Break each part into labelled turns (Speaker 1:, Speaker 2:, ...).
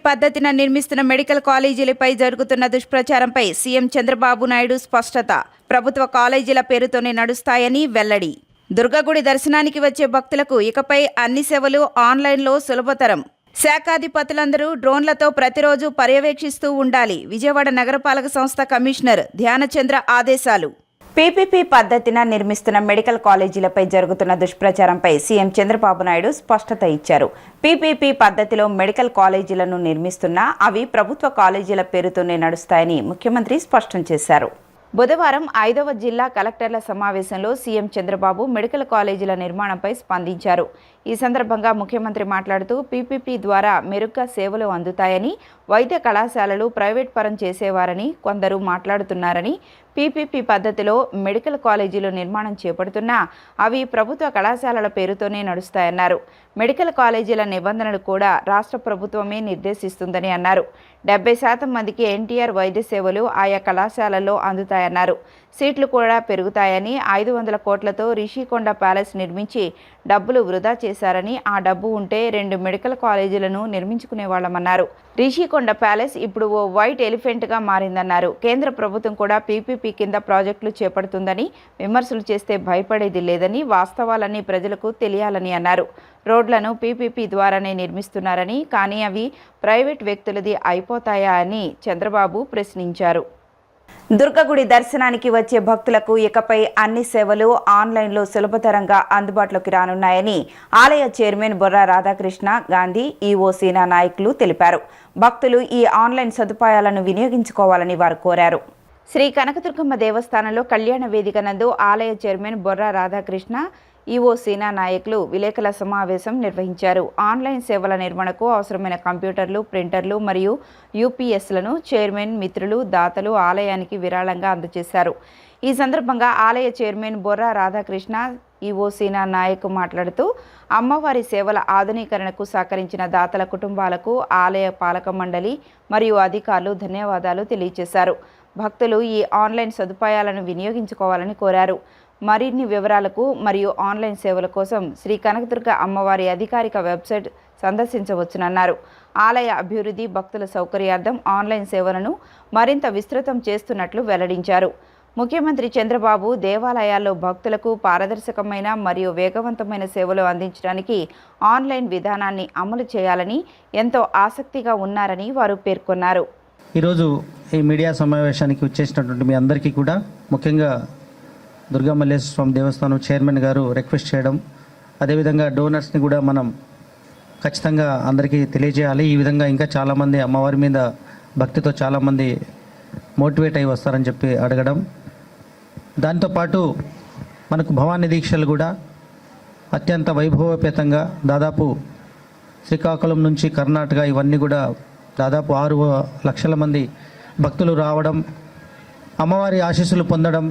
Speaker 1: పద్ధతిన నిర్మిస్తున్న మెడికల్ కాలేజీలపై జరుగుతున్న దుష్ప్రచారంపై సీఎం చంద్రబాబు నాయుడు స్పష్టత. ప్రభుత్వ కాలేజీల పేరుతోనే నడుస్తాయని వెల్లడి. దుర్గగుడి దర్శనానికి వచ్చే భక్తులకు ఇకపై అన్ని సేవలు ఆన్లైన్లో సులభతరం. శాఖాధిపతులందరూ డ్రోన్లతో ప్రతిరోజు పర్యవేక్షిస్తూ ఉండాలి. విజయవాడ నగరపాలక సంస్థ కమిషనర్ ధ్యానచంద్ర ఆదేశాలు. పీపీపీ పద్ధతిన నిర్మిస్తున్న మెడికల్ కాలేజీలపై జరుగుతున్న దుష్ప్రచారంపై సీఎం చంద్రబాబు నాయుడు స్పష్టత ఇచ్చారు. పీపీపీ పద్ధతిలో మెడికల్ కాలేజీలను నిర్మిస్తున్నా అవి ప్రభుత్వ కాలేజీల పేరుతోనే నడుస్తాయని ముఖ్యమంత్రి స్పష్టం చేశారు. బుధవారం 5వ జిల్లా కలెక్టర్ల సమావేశంలో సీఎం చంద్రబాబు మెడికల్ కాలేజీల నిర్మాణంపై స్పందించారు. ఈ సందర్భంగా ముఖ్యమంత్రి మాట్లాడుతూ పీపీపీ ద్వారా మెరుగ్గా సేవలు అందుతాయని, వైద్య కళాశాలలు ప్రైవేట్ పరం చేసేవారని కొందరు మాట్లాడుతున్నారని, పీపీపీ పద్ధతిలో మెడికల్ కాలేజీలు నిర్మాణం చేపడుతున్నా అవి ప్రభుత్వ కళాశాలల పేరుతోనే నడుస్తాయన్నారు. మెడికల్ కాలేజీల నిబంధనలు కూడా రాష్ట్ర ప్రభుత్వమే నిర్దేశిస్తుందని అన్నారు. 70% మందికి ఎన్టీఆర్ వైద్య సేవలు ఆయా కళాశాలల్లో అందుతాయన్నారు. సీట్లు కూడా పెరుగుతాయని, 500 కోట్లతో రిషికొండ ప్యాలెస్ నిర్మించి డబ్బులు వృధా చేశారని, ఆ డబ్బు ఉంటే 2 మెడికల్ కాలేజీలను నిర్మించుకునేవాళ్లమన్నారు. రిషికొండ ప్యాలెస్ ఇప్పుడు ఓ వైట్ ఎలిఫెంట్గా మారిందన్నారు. కేంద్ర ప్రభుత్వం కూడా పీపీపీ కింద ప్రాజెక్టులు చేపడుతుందని, విమర్శలు చేస్తే భయపడేది లేదని, వాస్తవాలన్నీ ప్రజలకు తెలియాలని అన్నారు. రోడ్లను పీపీపీ ద్వారానే నిర్మిస్తున్నారని, కానీ అవి ప్రైవేట్ వ్యక్తులది అయిపోతాయా అని చంద్రబాబు ప్రశ్నించారు. దుర్గగుడి దర్శనానికి వచ్చే భక్తులకు ఇకపై అన్ని సేవలు ఆన్లైన్లో సులభతరంగా అందుబాటులోకి రానున్నాయని ఆలయ చైర్మన్ బొర్రా రాధాకృష్ణ గాంధీ, ఈవో సీనా నాయకులు తెలిపారు. భక్తులు ఈ ఆన్లైన్ సదుపాయాలను వినియోగించుకోవాలని వారు కోరారు. శ్రీ కనకదుర్గమ్మ దేవస్థానంలో కళ్యాణ వేదిక నందు ఆలయ చైర్మన్ బొర్రా రాధాకృష్ణ, ఈవో సీనా నాయకులు విలేకరుల సమావేశం నిర్వహించారు. ఆన్లైన్ సేవల నిర్వహణకు అవసరమైన కంప్యూటర్లు, ప్రింటర్లు మరియు యూపీఎస్లను చైర్మన్, మిత్రులు, దాతలు ఆలయానికి విరాళంగా అందజేశారు. ఈ సందర్భంగా ఆలయ చైర్మన్ బొర్రా రాధాకృష్ణ, ఈవో సీనా నాయక్ మాట్లాడుతూ అమ్మవారి సేవల ఆధునీకరణకు సహకరించిన దాతల కుటుంబాలకు ఆలయ పాలక మండలి మరియు అధికారులు ధన్యవాదాలు తెలియజేశారు. భక్తులు ఈ ఆన్లైన్ సదుపాయాలను వినియోగించుకోవాలని కోరారు. మరిన్ని వివరాలకు మరియు ఆన్లైన్ సేవల కోసం శ్రీ కనకదుర్గ అమ్మవారి అధికారిక వెబ్సైట్ సందర్శించవచ్చునన్నారు. ఆలయ అభివృద్ధి, భక్తుల సౌకర్యార్థం ఆన్లైన్ సేవలను మరింత విస్తృతం చేస్తున్నట్లు వెల్లడించారు. ముఖ్యమంత్రి చంద్రబాబు దేవాలయాల్లో భక్తులకు పారదర్శకమైన మరియు వేగవంతమైన సేవలు అందించడానికి ఆన్లైన్ విధానాన్ని అమలు చేయాలని ఎంతో ఆసక్తిగా ఉన్నారని వారు పేర్కొన్నారు.
Speaker 2: ఈరోజు ఈ మీడియా సమావేశానికి వచ్చేసినటువంటి మీ అందరికీ కూడా ముఖ్యంగా దుర్గామల్లేశ్వర స్వామి దేవస్థానం చైర్మన్ గారు రిక్వెస్ట్ చేయడం, అదేవిధంగా డోనర్స్ని కూడా మనం ఖచ్చితంగా అందరికీ తెలియజేయాలి. ఈ విధంగా ఇంకా చాలామంది అమ్మవారి మీద భక్తితో చాలామంది మోటివేట్ అయ్యి వస్తారని చెప్పి అడగడం. దాంతోపాటు మనకు భవానీ దీక్షలు కూడా అత్యంత వైభవోపేతంగా దాదాపు శ్రీకాకుళం నుంచి కర్ణాటక ఇవన్నీ కూడా దాదాపు 6 లక్షల మంది భక్తులు రావడం, అమ్మవారి ఆశీస్సులు పొందడం,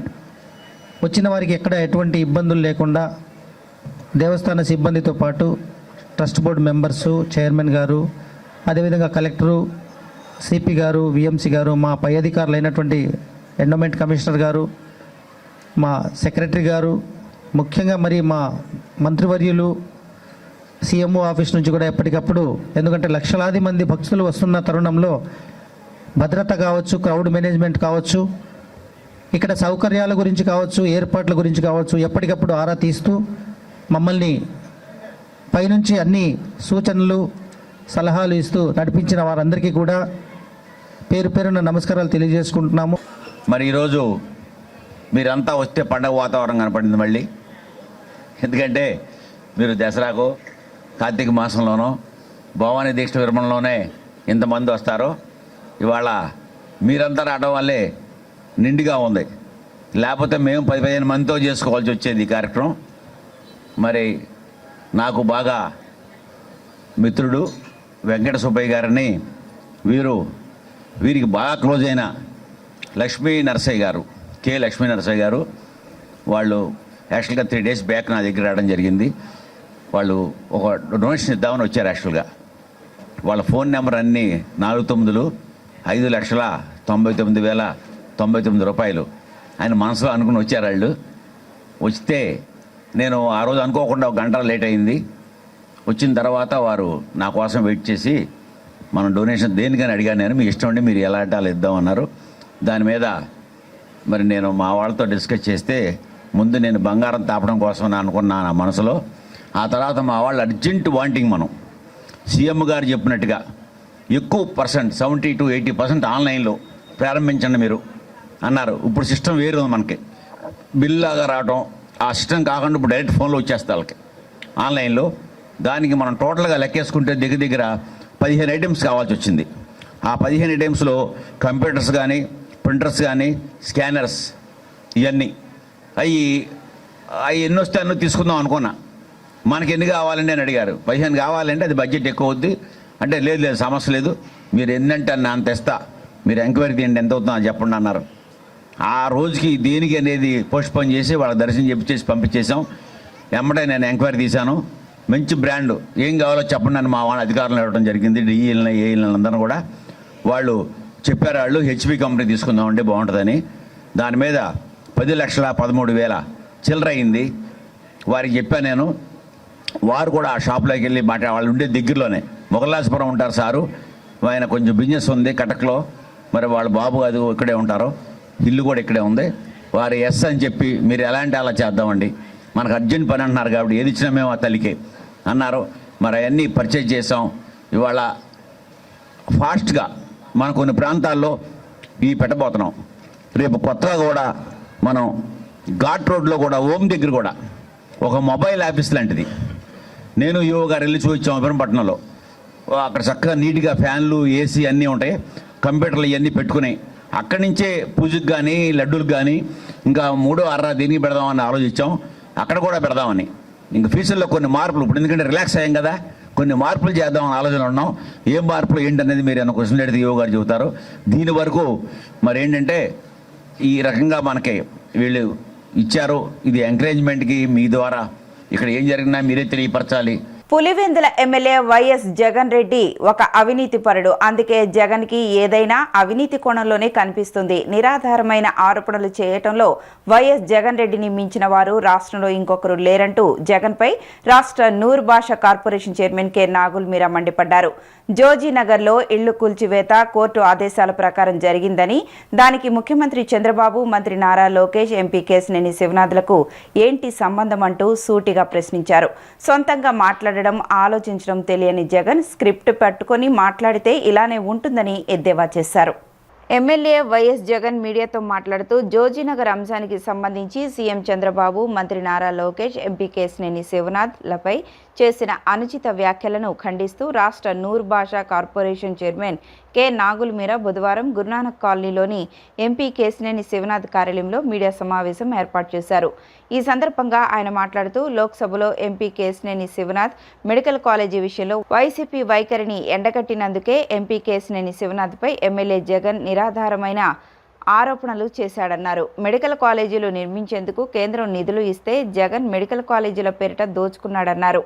Speaker 2: వచ్చిన వారికి ఎక్కడ ఎటువంటి ఇబ్బందులు లేకుండా దేవస్థాన సిబ్బందితో పాటు ట్రస్ట్ బోర్డు మెంబర్సు, చైర్మన్ గారు, అదేవిధంగా కలెక్టరు, సిపి గారు, విఎంసి గారు, మా పై అధికారులు అయినటువంటి ఎండోమెంట్ కమిషనర్ గారు, మా సెక్రటరీ గారు, ముఖ్యంగా మరి మా మంత్రివర్యులు, సీఎంఓ ఆఫీస్ నుంచి కూడా ఎప్పటికప్పుడు, ఎందుకంటే లక్షలాది మంది భక్తులు వస్తున్న తరుణంలో భద్రత కావచ్చు, క్రౌడ్ మేనేజ్మెంట్ కావచ్చు, ఇక్కడ సౌకర్యాల గురించి కావచ్చు, ఏర్పాట్ల గురించి కావచ్చు, ఎప్పటికప్పుడు ఆరా తీస్తూ మమ్మల్ని పైనుంచి అన్ని సూచనలు, సలహాలు ఇస్తూ నడిపించిన వారందరికీ కూడా పేరు పేరున నమస్కారాలు తెలియజేసుకుంటున్నాము.
Speaker 3: మరి ఈరోజు మీరంతా వస్తే పండగ వాతావరణం కనపడింది మళ్ళీ. ఎందుకంటే మీరు దసరాకు, కార్తీక మాసంలోనో, భవానీ దీక్ష విరమణలోనే ఇంతమంది వస్తారో, ఇవాళ మీరంతా రావడం వల్లే నిండుగా ఉంది. లేకపోతే మేము 10-15 మందితో చేసుకోవాల్సి వచ్చేది ఈ కార్యక్రమం. మరి నాకు బాగా మిత్రుడు వెంకట సుబ్బయ్య గారిని, వీరికి బాగా క్లోజ్ అయిన లక్ష్మీ నరసయ్య గారు, కె లక్ష్మీ నరసయ్య గారు, వాళ్ళు యాక్చువల్గా 3 days బ్యాక్ నా దగ్గర రావడం జరిగింది. వాళ్ళు ఒక డొనేషన్ ఇద్దామని వచ్చారు. యాక్చువల్గా వాళ్ళ ఫోన్ నెంబర్ అన్నీ 49 5,99,099 రూపాయలు ఆయన మనసులో అనుకుని వచ్చారు. వాళ్ళు వస్తే నేను ఆ రోజు అనుకోకుండా 1 గంట లేట్ అయింది. వచ్చిన తర్వాత వారు నా కోసం వెయిట్ చేసి మనం డొనేషన్ దేనికని అడిగాను నేను, మీ ఇష్టం అండి మీరు ఎలా అంటే అలా ఇద్దామన్నారు. దాని మీద మరి నేను మా వాళ్ళతో డిస్కస్ చేస్తే ముందు నేను బంగారం తాపడం కోసం అనుకున్నాను నా మనసులో. ఆ తర్వాత మా వాళ్ళు అర్జెంట్ వాంటింగ్ మనం సీఎం గారు చెప్పినట్టుగా ఎక్కువ పర్సెంట్ 70 to 80% ఆన్లైన్లో ప్రారంభించండి మీరు అన్నారు. ఇప్పుడు సిస్టమ్ వేరు ఉంది మనకి, బిల్లాగా రావడం ఆ సిస్టమ్ కాకుండా ఇప్పుడు డైరెక్ట్ ఫోన్లో వచ్చేస్తే వాళ్ళకి ఆన్లైన్లో. దానికి మనం టోటల్గా లెక్కేసుకుంటే దగ్గర 15 ఐటమ్స్ కావాల్సి వచ్చింది. ఆ 15 ఐటమ్స్లో కంప్యూటర్స్ కానీ, ప్రింటర్స్ కానీ, స్కానర్స్ ఇవన్నీ అవి ఎన్ని వస్తే అన్నీ తీసుకుందాం అనుకున్నా. మనకి ఎన్ని కావాలండి అని అడిగారు. 15 కావాలంటే అది బడ్జెట్ ఎక్కువ అవుద్ది అంటే, లేదు సమస్య లేదు, మీరు ఎన్నంటే అంత తెస్తా, మీరు ఎంక్వైరీ తీయండి ఎంత అవుతుందో అని చెప్పండి అన్నారు. ఆ రోజుకి దేనికి అనేది పోస్ట్ పోన్ చేసి వాళ్ళ దర్శనం చేసి పంపించేసాం. వెంబడే నేను ఎంక్వైరీ తీశాను. మంచి బ్రాండ్ ఏం కావాలో చెప్పండి అని మా వాళ్ళ అధికారులు ఇవ్వడం జరిగింది. డిఈఎల్ని ఏఈఎల్ని అందరూ కూడా వాళ్ళు చెప్పారు, వాళ్ళు హెచ్పి కంపెనీ తీసుకుందామంటే బాగుంటుందని. దాని మీద 10,13,000 చిల్లర అయింది. వారికి చెప్పాను నేను. వారు కూడా ఆ షాప్లోకి వెళ్ళి వాళ్ళు ఉండే దగ్గరలోనే మొగలాసపురం ఉంటారు సారు, ఆయన కొంచెం బిజినెస్ ఉంది కటక్లో, మరి వాళ్ళ బాబు అది ఇక్కడే ఉంటారు, ఇల్లు కూడా ఇక్కడే ఉంది. వారు ఎస్ అని చెప్పి మీరు ఎలా అంటే అలా చేద్దామండి, మనకు అర్జెంట్ పని అంటున్నారు కాబట్టి ఏది ఇచ్చినా మేము ఆ తల్లికే అన్నారు. మరి అవన్నీ పర్చేజ్ చేసాం. ఇవాళ ఫాస్ట్గా మన కొన్ని ప్రాంతాల్లో ఇవి పెట్టబోతున్నాం. రేపు కొత్తగా కూడా మనం ఘాట్ రోడ్లో కూడా ఓం దగ్గర కూడా ఒక మొబైల్ ఆఫీస్ లాంటిది నేను యువ గారు వెళ్ళి చూపించాం విపరంపట్నంలో. అక్కడ చక్కగా నీట్గా ఫ్యాన్లు, ఏసీ అన్నీ ఉంటాయి, కంప్యూటర్లు ఇవన్నీ పెట్టుకుని అక్కడి నుంచే పూజకు కానీ, లడ్డూలకు కానీ, ఇంకా 3వ 6వ దీనికి పెడదామని ఆలోచించాం. అక్కడ కూడా పెడదామని. ఇంకా ఫ్యూచర్లో కొన్ని మార్పులు, ఇప్పుడు ఎందుకంటే రిలాక్స్ అయ్యాం కదా, కొన్ని మార్పులు చేద్దామని ఆలోచన ఉన్నాం. ఏం మార్పులు ఏంటనేది మీరు ఏమైనా క్వశ్చన్ అడిగితే యువ గారు చెబుతారు. దీని వరకు మరి ఏంటంటే ఈ రకంగా మనకి వీళ్ళు ఇచ్చారు. ఇది ఎంకరేజ్మెంట్కి మీ ద్వారా ఇక్కడ ఏం జరిగినా మీరే తెలియపరచాలి.
Speaker 1: పులివెందుల ఎమ్మెల్యే వైఎస్ జగన్ రెడ్డి ఒక అవినీతి పరుడు. అందుకే జగన్కి ఏదైనా అవినీతి కోణంలోనే కనిపిస్తుంది. నిరాధారమైన ఆరోపణలు చేయటంలో వైఎస్ జగన్ రెడ్డిని మించిన వారు రాష్ట్రంలో ఇంకొకరు లేరంటూ జగన్పై రాష్ట్ర నూర్ భాషా కార్పొరేషన్ చైర్మన్ కె నాగుల్ మీరా మండిపడ్డారు. జోజీనగర్లో ఇళ్లు కూల్చివేత కోర్టు ఆదేశాల ప్రకారం జరిగిందని, దానికి ముఖ్యమంత్రి చంద్రబాబు, మంత్రి నారా లోకేష్, ఎంపీ కేశినేని శివనాథ్లకు ఏంటి సంబంధం అంటూ సూటిగా ప్రశ్నించారు. సొంతంగా మాట్లాడడం, ఆలోచించడం తెలియని జగన్ స్క్రిప్ట్ పట్టుకొని మాట్లాడితే ఇలానే ఉంటుందని ఎద్దేవా చేశారు. ఎమ్మెల్యే వైఎస్ జగన్ మీడియాతో మాట్లాడుతూ జోజీనగర్ అంశానికి సంబంధించి సీఎం చంద్రబాబు, మంత్రి నారా లోకేష్, ఎంపీ కేశినేని శివనాథ్లపై చేసిన అనుచిత వ్యాఖ్యలను ఖండిస్తూ రాష్ట్ర నూర్ భాషా కార్పొరేషన్ చైర్మన్ కె నాగుల్ మీరా బుధవారం గురునానక్ కాలనీలోని ఎంపీ కేశినేని శివనాథ్ కార్యాలయంలో మీడియా సమావేశం ఏర్పాటు చేశారు. ఈ సందర్భంగా ఆయన మాట్లాడుతూ లోక్సభలో MP Kesineni Sivanath medical college విషయంలో వైసీపీ వైఖరిని ఎండగట్టినందుకే ఎంపీ కేశినేని శివనాథ్పై ఎమ్మెల్యే జగన్ నిరాధారమైన ఆరోపణలు చేశాడన్నారు. మెడికల్ కాలేజీలు నిర్మించేందుకు కేంద్రం నిధులు ఇస్తే జగన్ మెడికల్ కాలేజీల పేరిట దోచుకున్నాడన్నారు.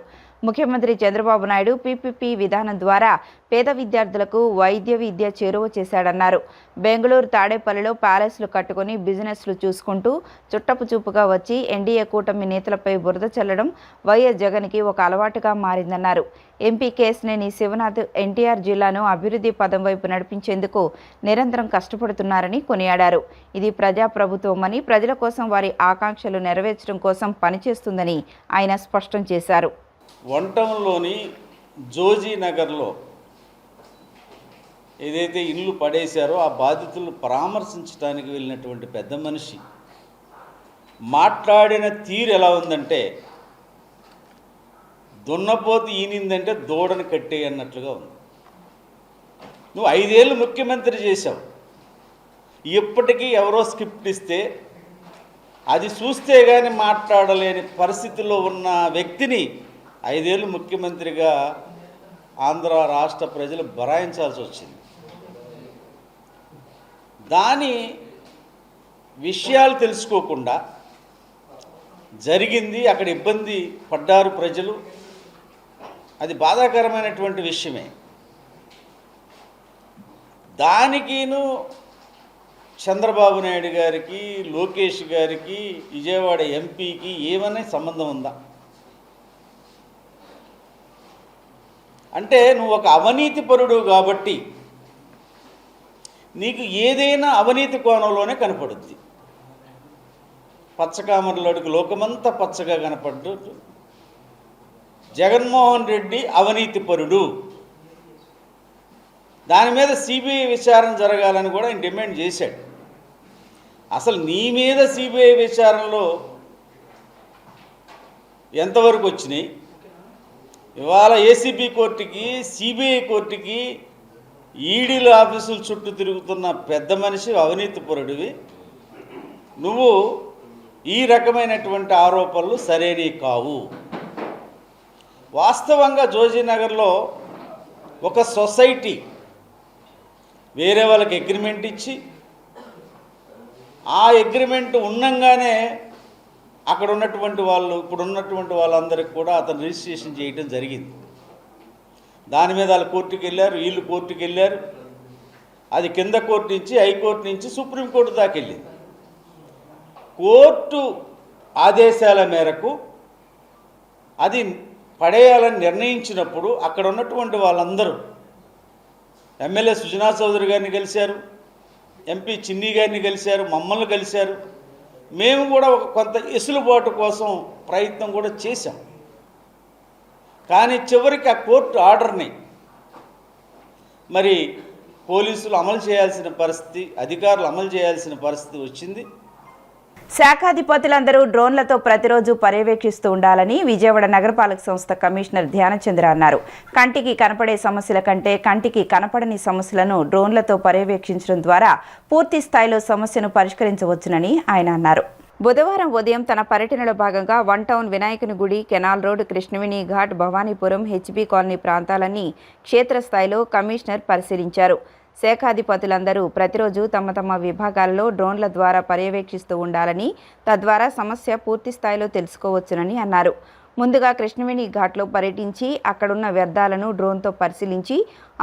Speaker 1: ముఖ్యమంత్రి చంద్రబాబు నాయుడు పీపీపీ విధానం ద్వారా పేద విద్యార్థులకు వైద్య విద్య చేరువ చేశాడన్నారు. బెంగళూరు తాడేపల్లిలో ప్యాలెస్లు కట్టుకుని బిజినెస్లు చూసుకుంటూ చుట్టపు చూపుగా వచ్చి ఎన్డీఏ కూటమి నేతలపై బురద చల్లడం వైఎస్ జగన్కి ఒక అలవాటుగా మారిందన్నారు. ఎంపీ కేశినేని శివనాథ్ ఎన్టీఆర్ జిల్లాను అభివృద్ధి పదం వైపు నడిపించేందుకు నిరంతరం కష్టపడుతున్నారని కొనియాడారు. ఇది ప్రజాప్రభుత్వమని, ప్రజల కోసం వారి ఆకాంక్షలు నెరవేర్చడం కోసం పనిచేస్తుందని ఆయన స్పష్టం చేశారు.
Speaker 4: వంటంలోని జోజీనగర్లో ఏదైతే ఇల్లు పడేశారో ఆ బాధితులను పరామర్శించడానికి వెళ్ళినటువంటి పెద్ద మనిషి మాట్లాడిన తీరు ఎలా ఉందంటే, దున్నపోతు ఈనిందంటే దూడని కట్టే అన్నట్లుగా ఉంది. నువ్వు 5 ఏళ్ళు ముఖ్యమంత్రి చేశావు, ఇప్పటికీ ఎవరో స్క్రిప్ట్ ఇస్తే అది చూస్తే కానీ మాట్లాడలేని పరిస్థితిలో ఉన్న వ్యక్తిని 5 ఏళ్ళు ముఖ్యమంత్రిగా ఆంధ్ర రాష్ట్ర ప్రజలు భరాయించాల్సి వచ్చింది. దాని విషయాలు తెలుసుకోకుండా జరిగింది, అక్కడ ఇబ్బంది పడ్డారు ప్రజలు, అది బాధాకరమైనటువంటి విషయమే. దానికిను చంద్రబాబు నాయుడు గారికి, లోకేష్ గారికి, విజయవాడ ఎంపీకి ఏమనే సంబంధం ఉందా? అంటే నువ్వు ఒక అవినీతి పరుడు కాబట్టి నీకు ఏదైనా అవినీతి కోణంలోనే కనపడుద్ది. పచ్చకామర్లోడికి లోకమంతా పచ్చగా కనపడ్డు. జగన్మోహన్ రెడ్డి అవినీతి పరుడు, దాని మీద సిబిఐ విచారణ జరగాలని కూడా ఆయన డిమాండ్ చేశాడు. అసలు నీ మీద సిబిఐ విచారణలో ఎంతవరకు వచ్చినాయి? ఇవాళ ఏసీబీ కోర్టుకి, సిబిఐ కోర్టుకి, ఈడీల ఆఫీసుల చుట్టూ తిరుగుతున్న పెద్ద మనిషి అవినీతి పరుడివి. నువ్వు ఈ రకమైనటువంటి ఆరోపణలు సరైనవి కావు. వాస్తవంగా జోజీనగర్లో ఒక సొసైటీ వేరే వాళ్ళకి అగ్రిమెంట్ ఇచ్చి, ఆ అగ్రిమెంట్ ఉన్నంగానే అక్కడ ఉన్నటువంటి వాళ్ళు, ఇప్పుడు ఉన్నటువంటి వాళ్ళందరికీ కూడా అతను రిజిస్ట్రేషన్ చేయడం జరిగింది. దాని మీద వాళ్ళు కోర్టుకు వెళ్ళారు, వీళ్ళు కోర్టుకు వెళ్ళారు. అది కింద కోర్టు నుంచి, హైకోర్టు నుంచి సుప్రీంకోర్టు దాకా వెళ్ళింది. కోర్టు ఆదేశాల మేరకు అది పడేయాలని నిర్ణయించినప్పుడు అక్కడ ఉన్నటువంటి వాళ్ళందరూ ఎమ్మెల్యే సుజనా చౌదరి గారిని కలిశారు, ఎంపీ చిన్ని గారిని కలిశారు, మమ్మల్ని కలిశారు. మేము కూడా కొంత ఎసులుబాటు కోసం ప్రయత్నం కూడా చేశాం. కానీ చివరికి ఆ కోర్టు ఆర్డర్ని మరి పోలీసులు అమలు చేయాల్సిన పరిస్థితి, అధికారులు అమలు చేయాల్సిన పరిస్థితి వచ్చింది.
Speaker 1: శాఖాధిపతులందరూ డ్రోన్లతో ప్రతిరోజు పర్యవేక్షిస్తూ ఉండాలని విజయవాడ నగరపాలక సంస్థ కమిషనర్ ధ్యానచంద్ర అన్నారు. కంటికి కనపడే సమస్యల కంటే కంటికి కనపడని సమస్యలను డ్రోన్లతో పర్యవేక్షించడం ద్వారా పూర్తి స్థాయిలో సమస్యను పరిష్కరించవచ్చునని ఆయన అన్నారు. బుధవారం ఉదయం తన పర్యటనలో భాగంగా వన్ టౌన్ వినాయకుని గుడి, canal road, Krishnaveni Ghat, Bhavanipuram, HB colony ప్రాంతాలన్నీ క్షేత్రస్థాయిలో కమిషనర్ పరిశీలించారు. శాఖాధిపతులందరూ ప్రతిరోజు తమ తమ విభాగాల్లో డ్రోన్ల ద్వారా పర్యవేక్షిస్తూ ఉండాలని, తద్వారా సమస్య పూర్తి స్థాయిలో తెలుసుకోవచ్చునని అన్నారు. ముందుగా కృష్ణవేణి ఘాట్లో పర్యటించి అక్కడున్న వ్యర్థాలను డ్రోన్తో పరిశీలించి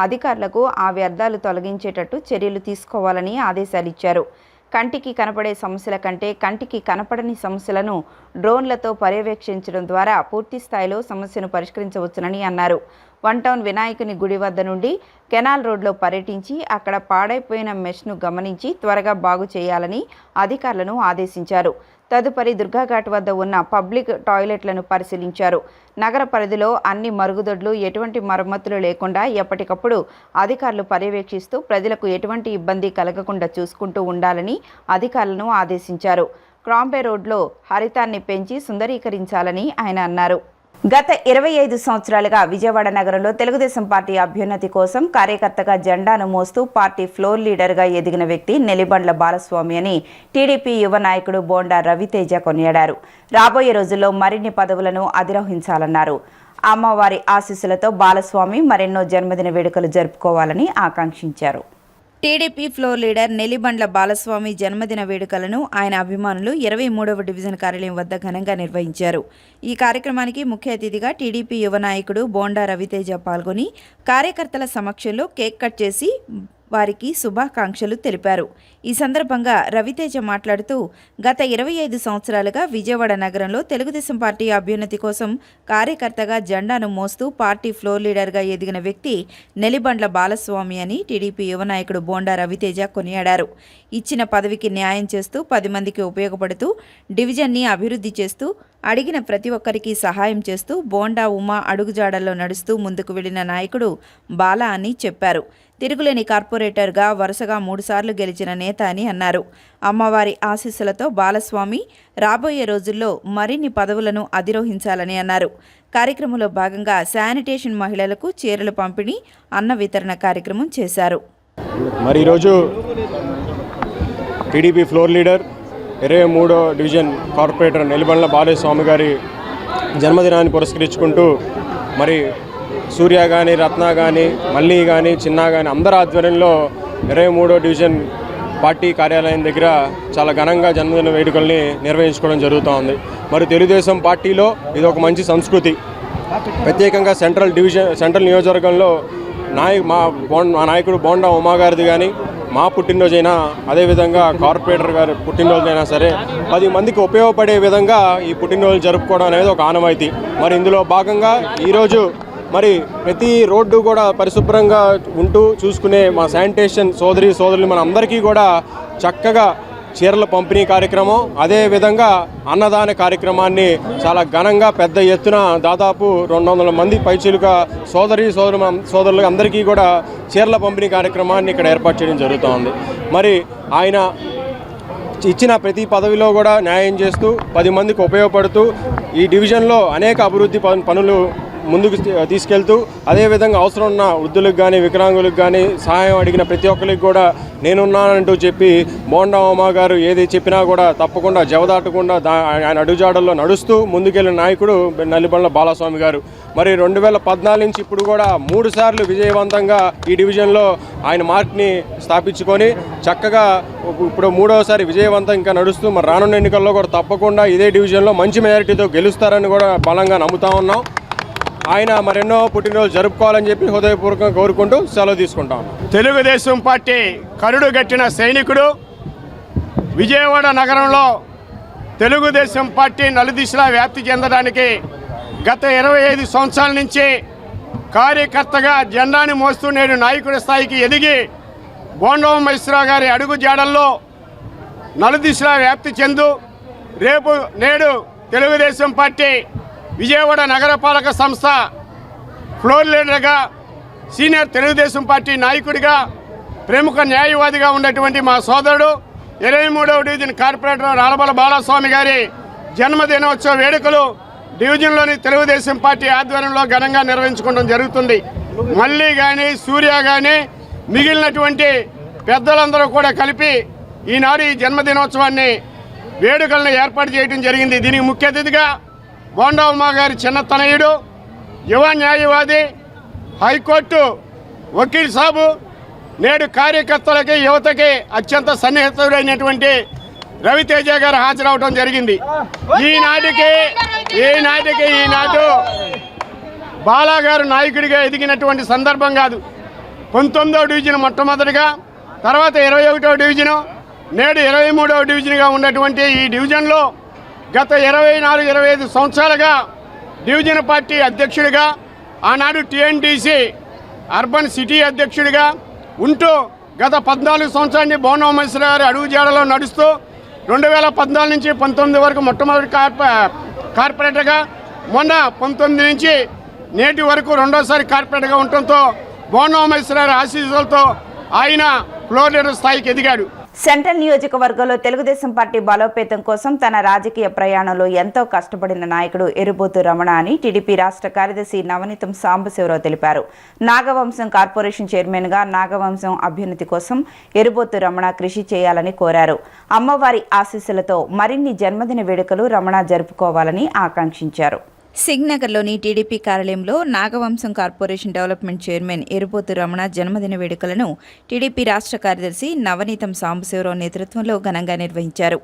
Speaker 1: అధికారులకు ఆ వ్యర్థాలు తొలగించేటట్టు చర్యలు తీసుకోవాలని ఆదేశాలిచ్చారు. కంటికి కనపడే సమస్యల కంటే కంటికి కనపడని సమస్యలను డ్రోన్లతో పర్యవేక్షించడం ద్వారా పూర్తి స్థాయిలో సమస్యను పరిష్కరించవచ్చునని అన్నారు. వన్ టౌన్ వినాయకుని గుడి వద్ద నుండి కెనాల్ రోడ్లో పర్యటించి అక్కడ పాడైపోయిన మెష్ను గమనించి త్వరగా బాగు చేయాలని అధికారులను ఆదేశించారు. తదుపరి దుర్గాఘాట్ వద్ద ఉన్న పబ్లిక్ టాయిలెట్లను పరిశీలించారు. నగర పరిధిలో అన్ని మరుగుదొడ్లు ఎటువంటి మరమ్మతులు లేకుండా ఎప్పటికప్పుడు అధికారులు పర్యవేక్షిస్తూ ప్రజలకు ఎటువంటి ఇబ్బంది కలగకుండా చూసుకుంటూ ఉండాలని అధికారులను ఆదేశించారు. క్రాంపే రోడ్లో హరితాన్ని పెంచి సుందరీకరించాలని ఆయన అన్నారు. గత 25 సంవత్సరాలుగా విజయవాడ నగరంలో తెలుగుదేశం పార్టీ అభ్యున్నతి కోసం కార్యకర్తగా జెండాను మోస్తూ పార్టీ ఫ్లోర్ లీడర్గా ఎదిగిన వ్యక్తి నెల్లిబండ్ల బాలస్వామి అని టీడీపీ యువ నాయకుడు బోండా రవితేజ కొనియాడారు. రాబోయే రోజుల్లో మరిన్ని పదవులను అధిరోహించాలన్నారు. అమ్మవారి ఆశీస్సులతో బాలస్వామి మరెన్నో జన్మదిన వేడుకలు జరుపుకోవాలని ఆకాంక్షించారు. TDP floor leader Nellibandla Balaswamy జన్మదిన వేడుకలను ఆయన అభిమానులు 23వ డివిజన్ కార్యాలయం వద్ద ఘనంగా నిర్వహించారు. ఈ కార్యక్రమానికి ముఖ్య అతిథిగా టీడీపీ యువ నాయకుడు బోండా రవితేజ పాల్గొని కార్యకర్తల సమక్షంలో కేక్ కట్ చేసి వారికి శుభాకాంక్షలు తెలిపారు. ఈ సందర్భంగా రవితేజ మాట్లాడుతూ గత 25 సంవత్సరాలుగా విజయవాడ నగరంలో తెలుగుదేశం పార్టీ అభ్యున్నతి కోసం కార్యకర్తగా జెండాను మోస్తూ పార్టీ ఫ్లోర్ లీడర్గా ఎదిగిన వ్యక్తి నెల్లిబండ్ల బాలస్వామి అని టీడీపీ యువ నాయకుడు బోండా రవితేజ కొనియాడారు. ఇచ్చిన పదవికి న్యాయం చేస్తూ 10 మందికి ఉపయోగపడుతూ డివిజన్ని అభివృద్ధి చేస్తూ అడిగిన ప్రతి ఒక్కరికి సహాయం చేస్తూ బోండా ఉమా అడుగుజాడల్లో నడుస్తూ ముందుకు వెళ్లిన నాయకుడు బాల అని చెప్పారు. తిరుగులేని కార్పొరేటర్గా వరుసగా 3 సార్లు గెలిచిన నేత అని అన్నారు. అమ్మవారి ఆశీస్సులతో బాలస్వామి రాబోయే రోజుల్లో మరిన్ని పదవులను అధిరోహించాలని అన్నారు. కార్యక్రమంలో భాగంగా శానిటేషన్ మహిళలకు చీరలు పంపిణీ, అన్న వితరణ కార్యక్రమం చేశారు.
Speaker 5: మరి ఈరోజు టీడీపీ ఫ్లోర్ లీడర్ 23వ డివిజన్ కార్పొరేటర్ నెల్లిబండ్ల బాలస్వామి గారి జన్మదినాన్ని పురస్కరించుకుంటూ మరి సూర్య కానీ, రత్న కానీ, మల్లి కానీ, చిన్న కానీ అందరి ఆధ్వర్యంలో 23వ డివిజన్ పార్టీ కార్యాలయం దగ్గర చాలా ఘనంగా జన్మదిన వేడుకల్ని నిర్వహించుకోవడం జరుగుతూ ఉంది. మరి తెలుగుదేశం పార్టీలో ఇది ఒక మంచి సంస్కృతి. ప్రత్యేకంగా సెంట్రల్ నియోజకవర్గంలో మా నాయకుడు బోండా ఉమా గారిది కానీ, మా పుట్టినరోజైనా, అదేవిధంగా కార్పొరేటర్ గారి పుట్టినరోజైనా సరే 10 మందికి ఉపయోగపడే విధంగా ఈ పుట్టినరోజు జరుపుకోవడం అనేది ఒక ఆనవాయితీ. మరి ఇందులో భాగంగా ఈరోజు మరి ప్రతి రోడ్డు కూడా పరిశుభ్రంగా ఉంటూ చూసుకునే మా శానిటేషన్ సోదరులు మన అందరికీ కూడా చక్కగా చీరల పంపిణీ కార్యక్రమం, అదేవిధంగా అన్నదాన కార్యక్రమాన్ని చాలా ఘనంగా పెద్ద ఎత్తున దాదాపు 200 మంది పైచిలుక సోదరులు అందరికీ కూడా చీరల పంపిణీ కార్యక్రమాన్ని ఇక్కడ ఏర్పాటు చేయడం జరుగుతోంది. మరి ఆయన ఇచ్చిన ప్రతి పదవిలో కూడా న్యాయం చేస్తూ 10 మందికి ఉపయోగపడుతూ ఈ డివిజన్లో అనేక అభివృద్ధి పనులు ముందుకు తీసుకెళ్తూ అదేవిధంగా అవసరం ఉన్న వృద్ధులకు కానీ వికలాంగులకు కానీ సహాయం అడిగిన ప్రతి ఒక్కరికి కూడా నేనున్నానంటూ చెప్పి బోండా ఉమా గారు ఏది చెప్పినా కూడా తప్పకుండా జవదాటకుండా ఆయన అడుగుజాడల్లో నడుస్తూ ముందుకెళ్ళిన నాయకుడు నల్లిబండ్ల బాలస్వామి గారు. మరి 2014 నుంచి ఇప్పుడు కూడా 3 సార్లు విజయవంతంగా ఈ డివిజన్లో ఆయన మార్క్ని స్థాపించుకొని చక్కగా ఇప్పుడు 3వసారి విజయవంతం ఇంకా నడుస్తూ మరి రానున్న ఎన్నికల్లో కూడా తప్పకుండా ఇదే డివిజన్లో మంచి మెజారిటీతో గెలుస్తారని కూడా బలంగా నమ్ముతా ఉన్నాం. ఆయన మరెన్నో పుట్టినరోజు జరుపుకోవాలని చెప్పి హృదయపూర్వకంగా కోరుకుంటూ సెలవు తీసుకుంటాం.
Speaker 6: తెలుగుదేశం పార్టీ కరుడు గట్టిన సైనికుడు. విజయవాడ నగరంలో తెలుగుదేశం పార్టీ నలుదిశలా వ్యాప్తి చెందడానికి గత 25 సంవత్సరాల నుంచి కార్యకర్తగా జెండాని మోస్తూ నేడు నాయకుడి స్థాయికి ఎదిగి బోండా ఉమేశ్వరరావు గారి అడుగు జాడల్లో నలుదిశలా వ్యాప్తి చెందు నేడు తెలుగుదేశం పార్టీ విజయవాడ నగరపాలక సంస్థ ఫ్లోర్ లీడర్గా, సీనియర్ తెలుగుదేశం పార్టీ నాయకుడిగా, ప్రముఖ న్యాయవాదిగా ఉన్నటువంటి మా సోదరుడు 23వ డివిజన్ కార్పొరేటర్ రాలబల బాలస్వామి గారి జన్మదినోత్సవ వేడుకలు డివిజన్లోని తెలుగుదేశం పార్టీ ఆధ్వర్యంలో ఘనంగా నిర్వహించుకోవడం జరుగుతుంది. మళ్ళీ కానీ సూర్య కానీ మిగిలినటువంటి పెద్దలందరూ కూడా కలిపి ఈనాడు ఈ జన్మదినోత్సవాన్ని వేడుకలను ఏర్పాటు చేయడం జరిగింది. దీనికి ముఖ్య అతిథిగా బోండా ఉమా గారి చిన్న తనయుడు, యువ న్యాయవాది, హైకోర్టు వకీల్ సాబు, నేడు కార్యకర్తలకి యువతకి అత్యంత సన్నిహితుడైనటువంటి రవితేజ గారు హాజరవడం జరిగింది. ఈనాడు బాలాగారు నాయకుడిగా ఎదిగినటువంటి సందర్భం కాదు. 19వ డివిజన్ మొట్టమొదటిగా, తర్వాత 21వ డివిజను, నేడు 23వ డివిజన్గా ఉన్నటువంటి ఈ డివిజన్లో గత 24-25 సంవత్సరాలుగా డివిజన్ పార్టీ అధ్యక్షుడిగా, ఆనాడు టీఎన్టీసీ అర్బన్ సిటీ అధ్యక్షుడిగా ఉంటూ గత 14 సంవత్సరాన్ని బోండా ఉమేశ్వరరావు గారి అడుగుజాడలో నడుస్తూ 2014 నుంచి 19 వరకు మొట్టమొదటి కార్పొరేటర్గా, మొన్న 19 నుంచి నేటి వరకు 2వసారి కార్పొరేటర్గా ఉండటంతో బోండా ఉమేశ్వరరావు ఆశీస్సులతో ఆయన ఫ్లోర్ లీడర్ స్థాయికి ఎదిగాడు.
Speaker 1: సెంట్రల్ నియోజకవర్గంలో తెలుగుదేశం పార్టీ బలోపేతం కోసం తన రాజకీయ ప్రయాణంలో ఎంతో కష్టపడిన నాయకుడు ఎరుబోతు రమణ అని టీడీపీ రాష్ట్ర కార్యదర్శి నవనీతం సాంబశివరావు తెలిపారు. నాగవంశం కార్పొరేషన్ చైర్మన్గా నాగవంశం అభ్యున్నతి కోసం ఎరుబోతు రమణ కృషి చేయాలని కోరారు. అమ్మవారి ఆశీస్సులతో మరిన్ని జన్మదిన వేడుకలు రమణ జరుపుకోవాలని ఆకాంక్షించారు. సింగ్నగర్లోని టీడీపీ కార్యాలయంలో Nagavamsam corporation development chairman Erubothu Ramana జన్మదిన వేడుకలను టీడీపీ రాష్ట్ర కార్యదర్శి నవనీతం సాంబశివరావు నేతృత్వంలో ఘనంగా నిర్వహించారు.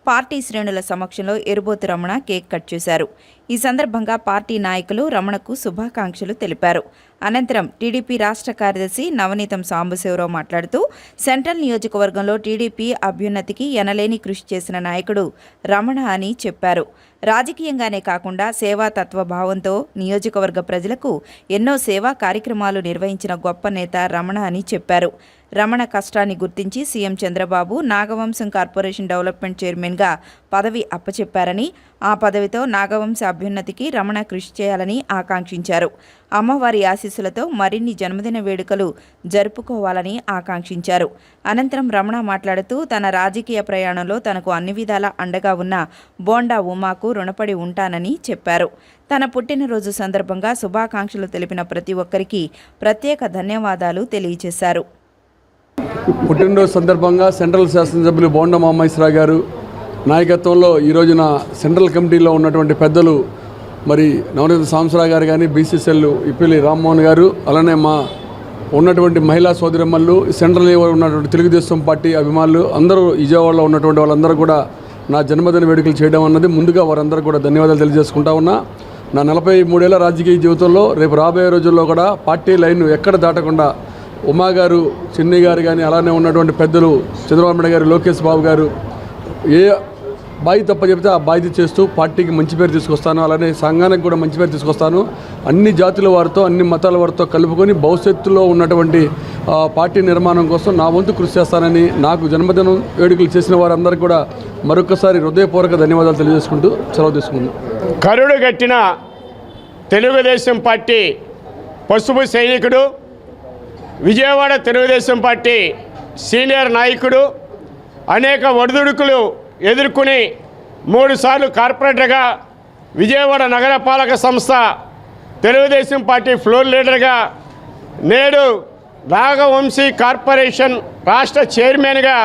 Speaker 1: పార్టీ శ్రేణుల సమక్షంలో ఎరుబోతు రమణ కేక్ కట్ చేశారు. ఈ సందర్భంగా పార్టీ నాయకులు రమణకు శుభాకాంక్షలు తెలిపారు. అనంతరం టీడీపీ రాష్ట్ర కార్యదర్శి నవనీతం సాంబశివరావు మాట్లాడుతూ సెంట్రల్ నియోజకవర్గంలో టీడీపీ అభ్యున్నతికి ఎనలేని కృషి చేసిన నాయకుడు రమణ అని చెప్పారు. రాజకీయంగానే కాకుండా సేవా తత్వభావంతో నియోజకవర్గ ప్రజలకు ఎన్నో సేవా కార్యక్రమాలు నిర్వహించిన గొప్ప నేత రమణ అని చెప్పారు. రమణ కష్టాన్ని గుర్తించి CM Chandrababu Nagavamsam corporation development చైర్మన్గా పదవి అప్పచెప్పారని, ఆ పదవితో నాగవంశ అభ్యున్నతికి రమణ కృషి చేయాలని ఆకాంక్షించారు. అమ్మవారి ఆశీస్సులతో మరిన్ని జన్మదిన వేడుకలు జరుపుకోవాలని ఆకాంక్షించారు. అనంతరం రమణ మాట్లాడుతూ తన రాజకీయ ప్రయాణంలో తనకు అన్ని విధాలా అండగా ఉన్న బోండా ఉమాకు రుణపడి ఉంటానని చెప్పారు. తన పుట్టినరోజు సందర్భంగా శుభాకాంక్షలు తెలిపిన ప్రతి ఒక్కరికి ప్రత్యేక ధన్యవాదాలు తెలియజేశారు.
Speaker 7: పుట్టినరోజు సందర్భంగా సెంట్రల్ శాసనసభ్యులు బోండా ఉమేశ్వరరావు గారు నాయకత్వంలో ఈ రోజున సెంట్రల్ కమిటీలో ఉన్నటువంటి పెద్దలు మరి నవనీత సాంబశివరావు గారు కానీ, బీసీసీఎల్ ఇప్పిలి రామ్మోహన్ గారు, అలానే మా ఉన్నటువంటి మహిళా సోదరిమ్మలు, సెంట్రల్ లెవెల్ ఉన్నటువంటి తెలుగుదేశం పార్టీ అభిమానులు అందరూ విజయవాడలో ఉన్నటువంటి వాళ్ళందరూ కూడా నా జన్మదిన వేడుకలు చేయడం అన్నది ముందుగా వారందరూ కూడా ధన్యవాదాలు తెలియజేసుకుంటా ఉన్నా. నా 43 ఏళ్ల రాజకీయ జీవితంలో రేపు రాబోయే రోజుల్లో కూడా పార్టీ లైన్ ఎక్కడ దాటకుండా ఉమా గారు, చిన్ని గారు కానీ, అలానే ఉన్నటువంటి పెద్దలు చంద్రబాబు నాయుడు గారు, లోకేష్ బాబు గారు ఏ బాధ్యత తప్ప చెబితే ఆ బాధ్యత చేస్తూ పార్టీకి మంచి పేరు తీసుకొస్తాను, అలానే సంఘానికి కూడా మంచి పేరు తీసుకొస్తాను. అన్ని జాతుల వారితో అన్ని మతాల వారితో కలుపుకొని భవిష్యత్తులో ఉన్నటువంటి పార్టీ నిర్మాణం కోసం నా వంతు కృషి చేస్తానని, నాకు జన్మదినం వేడుకలు చేసిన వారందరికీ కూడా మరొకసారి హృదయపూర్వక ధన్యవాదాలు తెలియజేసుకుంటూ సెలవు తీసుకున్నాను.
Speaker 6: కరుడు గట్టిన తెలుగుదేశం పార్టీ పసుపు సైనికుడు, విజయవాడ తెలుగుదేశం పార్టీ సీనియర్ నాయకుడు, అనేక ఒడిదుడుకులు ఎదుర్కొని 3 సార్లు కార్పొరేటర్గా, విజయవాడ నగరపాలక సంస్థ తెలుగుదేశం పార్టీ ఫ్లోర్ లీడర్గా, నేడు నాగవంశీ కార్పొరేషన్ రాష్ట్ర చైర్మన్గా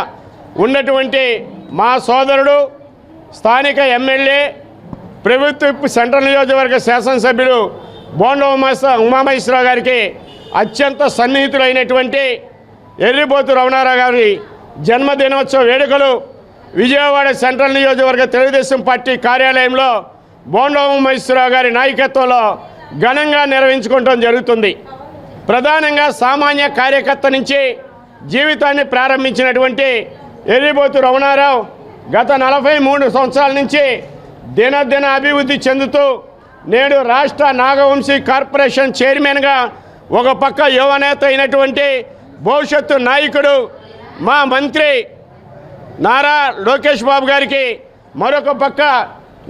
Speaker 6: ఉన్నటువంటి మా సోదరుడు, స్థానిక ఎమ్మెల్యే, ప్రభుత్వ సెంట్రల్ నియోజకవర్గ శాసనసభ్యులు బోండా ఉమామహేశ్వరరావు గారికి అత్యంత సన్నిహితులైనటువంటి ఎర్రిబోతు రమణారావు గారి జన్మదినోత్సవ వేడుకలు విజయవాడ సెంట్రల్ నియోజకవర్గ తెలుగుదేశం పార్టీ కార్యాలయంలో బోండా ఉమామహేశ్వరరావు గారి నాయకత్వంలో ఘనంగా నిర్వహించుకోవడం జరుగుతుంది. ప్రధానంగా సామాన్య కార్యకర్త నుంచి జీవితాన్ని ప్రారంభించినటువంటి ఎర్రిబోతు రమణారావు గత 43 సంవత్సరాల నుంచి దినదిన అభివృద్ధి చెందుతూ నేడు రాష్ట్ర నాగవంశీ కార్పొరేషన్ చైర్మన్గా, ఒక పక్క యువనేత అయినటువంటి భవిష్యత్తు నాయకుడు మా మంత్రి నారా లోకేష్ బాబు గారికి, మరొక పక్క